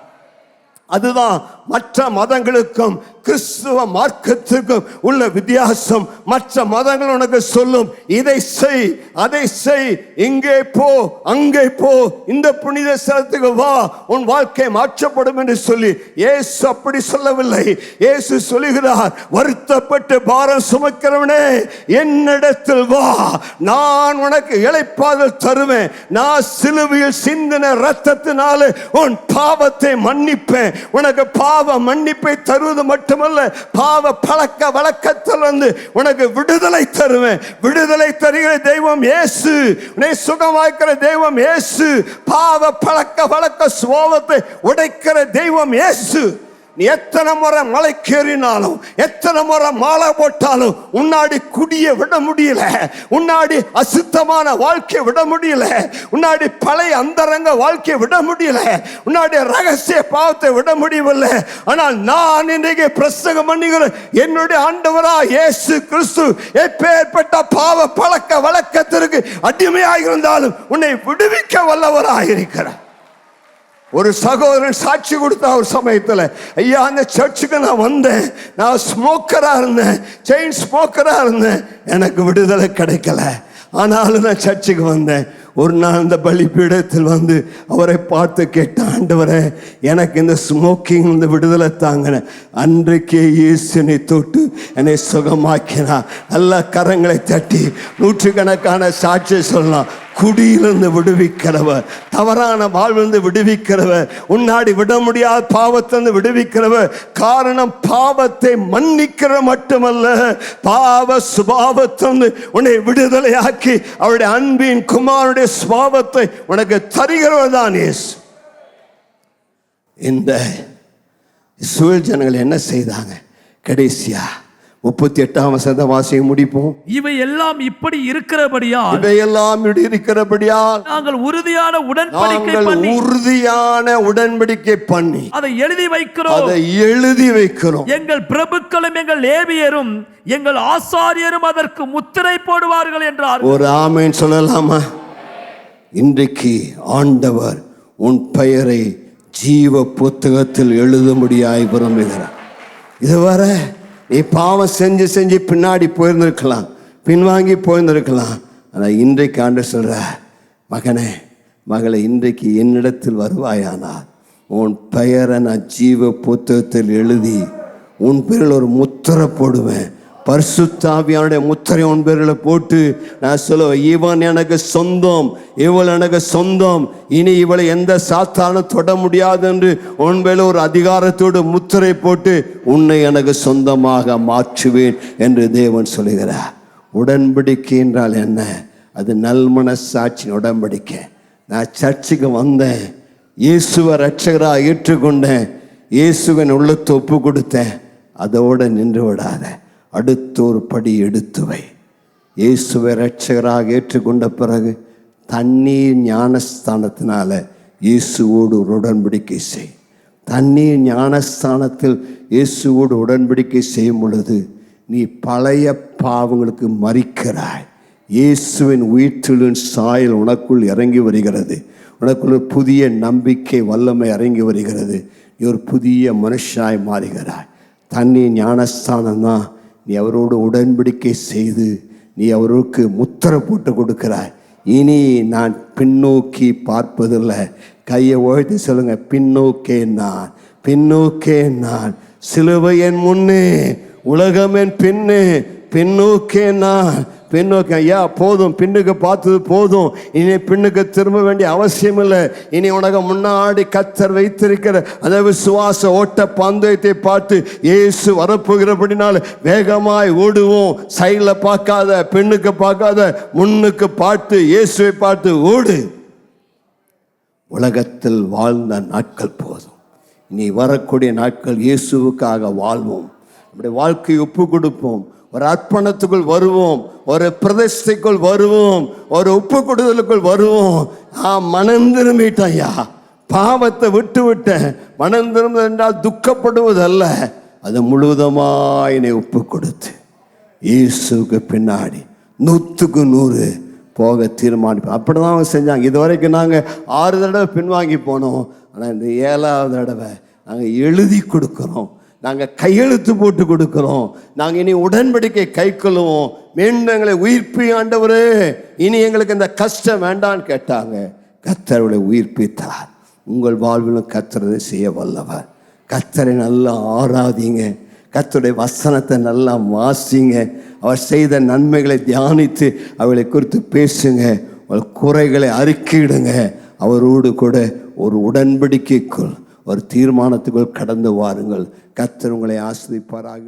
அதுதான் மற்ற மதங்களுக்கும் கிறிஸ்துவ மார்க்கத்துக்கும் உள்ள வித்தியாசம். மற்ற மதங்கள் உனக்கு சொல்லும், இதை செய், அதை செய், இங்கே போ, அங்கே போ, இந்த புனித ஸ்தலத்துக்கு வா, உன் வாழ்க்கை மாற்றப்படும் என்று சொல்லி. இயேசு அப்படி சொல்லவில்லை. இயேசு சொல்லுகிறார், வருத்தப்பட்டு பாரம் சுமக்கிறவனே என்னிடத்தில் வா, நான் உனக்கு இளைப்பாறுதல் தருவேன். நான் சிலுவையில் சிந்தின இரத்தத்தினாலே உன் பாவத்தை மன்னிப்பேன். உனக்கு பாவ மன்னிப்பை தருவது மட்டுமல்ல, பாவ பழக்க வழக்கத்திலிருந்து உனக்கு விடுதலை தருவேன். விடுதலை தருகிற தெய்வம் இயேசு. உன்னை சுகமாக்குற தெய்வம் இயேசு. பாவ பழக்க வழக்க சுபாவத்தை உடைக்கிற தெய்வம் இயேசு. நீ எத்தனை முறை மலைக்கேறினாலும், எத்தனை முறை மாலை போட்டாலும் உன்னாடி குடிய விட முடியல, உன்னாடி அசுத்தமான வாழ்க்கையை விட முடியல, உன்னாடி பழைய அந்தரங்க வாழ்க்கையை விட முடியல, உன்னாடி ரகசிய பாவத்தை விட முடியவில்லை. ஆனால் நான் இன்றைக்கு பிரசங்கம் பண்ணுகிற என்னுடைய ஆண்டவரா இயேசு கிறிஸ்து எப்பேற்பட்ட பாவ பழக்க வழக்கத்திற்கு அடிமையாக இருந்தாலும் உன்னை விடுவிக்க வல்லவராக இருக்கிறார். ஒரு சகோதரன் சாட்சி கொடுத்த ஒரு சமயத்தில், ஐயா அந்த சர்ச்சுக்கு நான் வந்தேன், நான் ஸ்மோக்கரா இருந்தேன், செயின் ஸ்மோக்கரா இருந்தேன், எனக்கு விடுதலை கிடைக்கல, ஆனாலும் நான் சர்ச்சுக்கு வந்தேன். ஒரு நாள் அந்த பலிபீடத்தில் வந்து அவரை பார்த்து கேட்ட, ஆண்டவரே எனக்கு இந்த ஸ்மோக்கிங் இந்த விடுதலை தாங்கின. அன்றைக்கே இயேசுனை தொட்டு என்னை சுகமாக்கினார். நல்ல கரங்களை தட்டி நூற்றுக்கணக்கான சாட்சி சொல்லலாம். குடியிலிருந்து விடுவிக்கிறவர், தவறான வாழ்விலிருந்து விடுவிக்கிறவர், உன்னாடி விட முடியாத பாவத்திலிருந்து விடுவிக்கிறவர். காரணம், பாவத்தை மன்னிக்கிற மட்டுமல்ல, பாவ சுபாவத்திலிருந்து உன்னை விடுதலையாக்கி அவருடைய அன்பின் குமாரனுடைய சுபாவத்தை உனக்கு தருகிறவர் தான் இயேசு. இந்த இஸ்ரவேல் ஜனங்கள் என்ன செய்தாங்க? கடைசியா 38ஆம் வசனத்தை வாசிக்க முடிப்போம். இவை எல்லாம் இப்படி இருக்கிறபடியால், நாங்கள் உறுதியான உடன்படிக்கை பண்ணி அதை எழுதி வைக்கிறோம். எங்கள் பிரபுக்களும் எங்கள் லேவியரும் எங்கள் ஆசாரியரும் அதற்கு முத்திரை போடுவார்கள் என்றார். ஒரு ஆமென் சொல்லலாமா? இன்றைக்கு ஆண்டவர் உன் பெயரை ஜீவ புத்தகத்தில் எழுதும்படியாய் விரும்புகிறார். இதுவரை நீ பாவம் செஞ்சு செஞ்சு பின்னாடி போயிருந்திருக்கலாம், பின்வாங்கி போயிருந்திருக்கலாம். ஆனால் இன்றைக்கு ஆண்டவர் சொல்ற, மகனே மகளை, இன்றைக்கு என்னிடத்தில் வருவாயானால் உன் பெயரை நான் ஜீவ புத்தகத்தில் எழுதி உன் பேரில் ஒரு முத்திரை போடுவேன். பரிசுத்த ஆவியானுடைய முத்திரை உன் பேரில் போட்டு நான் சொல்லுவேன், இவன் எனக்கு சொந்தம், இவள் எனக்கு சொந்தம், இனி இவளை எந்த சாத்தானும் தொட முடியாது என்று உன் பேரில் ஒரு அதிகாரத்தோடு முத்திரை போட்டு உன்னை எனக்கு சொந்தமாக மாற்றுவேன் என்று தேவன் சொல்லுகிறார். உடன்படிக்கை என்றால் என்ன? அது நல்மனசாட்சி உடன்படிக்கை. நான் சர்ச்சுக்கு வந்தேன், இயேசுவை ரட்சகராக ஏற்றுக்கொண்டேன், இயேசுவின் உள்ளத்தை ஒப்பு கொடுத்தேன், அதோடு நின்று விடாத, அடுத்த ஒரு படி எடுத்து வை. இயேசுவை ரட்சகராக ஏற்றுக்கொண்ட பிறகு தண்ணீர் ஞானஸ்தானத்தினால இயேசுவோடு ஒரு உடன்படிக்கை செய். தண்ணீர் ஞானஸ்தானத்தில் இயேசுவோடு உடன்படிக்கை செய்யும் பொழுது நீ பழைய பாவங்களுக்கு மரிக்கிறாய். இயேசுவின் உயிர்த்தெழும் சாயல் உனக்குள் இறங்கி வருகிறது. உனக்குள்ள புதிய நம்பிக்கை வல்லமை இறங்கி வருகிறது. நீ ஒரு புதிய மனுஷனாய் மாறுகிறாய். தண்ணி ஞானஸ்தானம் தான். நீ அவரோடு உடன்படிக்கை செய்து நீ அவருக்கு முத்திரை போட்டு கொடுக்கிறாய். இனி நான் பின்னோக்கி பார்ப்பதில்லை. கையை உயர்த்தி சொல்லுங்க, பின்னோக்கே நான், பின்னோக்கே நான், சிலுவை என் முன்னே, உலகம் என் பின்னே, பின்னோக்கே நான், பின்னோக்கி. ஐயா போதும், பின்னுக்கு பார்த்தது போதும், இனி பின்னுக்கு திரும்ப வேண்டிய அவசியம் இல்லை. இனி உனக்கு முன்னாடி கர்த்தர் வைத்திருக்கிற அந்த விசுவாச ஓட்ட பந்தயத்தை பார்த்து இயேசு வரப்போகிறபடினால வேகமாய் ஓடுவோம். சைடில் பார்க்காத, பின்னுக்கு பார்க்காத, முன்னுக்கு பார்த்து இயேசுவை பார்த்து ஓடு. உலகத்தில் வாழ்ந்த நாட்கள் போதும், இனி வரக்கூடிய நாட்கள் இயேசுவுக்காக வாழ்வோம். நம்முடைய வாழ்க்கையை ஒப்பு கொடுப்போம். ஒரு அர்ப்பணத்துக்குள் வருவோம், ஒரு பிரதிஷ்டைக்குள் வருவோம், ஒரு ஒப்பு கொடுதலுக்குள் வருவோம். மனம் திரும்பிட்டேன் ஐயா, பாவத்தை விட்டு விட்டேன். மனம் திரும்புவது என்றால் துக்கப்படுவதல்ல, அது முழுவதுமாய் என்னை ஒப்பு கொடுத்து இயேசுக்கு பின்னாடி 100க்கு 100 போக தீர்மானிப்போம். அப்படி தான் அவங்க செஞ்சாங்க. இது வரைக்கும் நாங்கள் 6 தடவை பின்வாங்கி போனோம். ஆனால் இந்த 7வது தடவை நாங்கள் எழுதி கொடுக்குறோம், நாங்கள் கையெழுத்து போட்டு கொடுக்குறோம். நாங்கள் இனி உடன்படிக்கை கைக்கொள்ளுவோம். மீண்டும் எங்களை உயிர்ப்பி ஆண்டவரே, இனி எங்களுக்கு இந்த கஷ்டம் வேண்டான்னு கேட்டாங்க. கர்த்தருடைய உயிர்ப்பித்தார். உங்கள் வாழ்விலும் கர்த்தரை செய்ய வல்லவர். கர்த்தரை நல்லா ஆராதிங்க, கர்த்தருடைய வசனத்தை நல்லா வாசிங்க, அவர் செய்த நன்மைகளை தியானித்து அவளை குறித்து பேசுங்க, உங்கள் குறைகளை அறிக்கையிடுங்க. அவரோடு கூட ஒரு உடன்படிக்கைக்குள், ஒரு தீர்மானத்துக்குள் கடந்து வாருங்கள். கர்த்தர் உங்களை ஆசீர்வதிப்பாராக.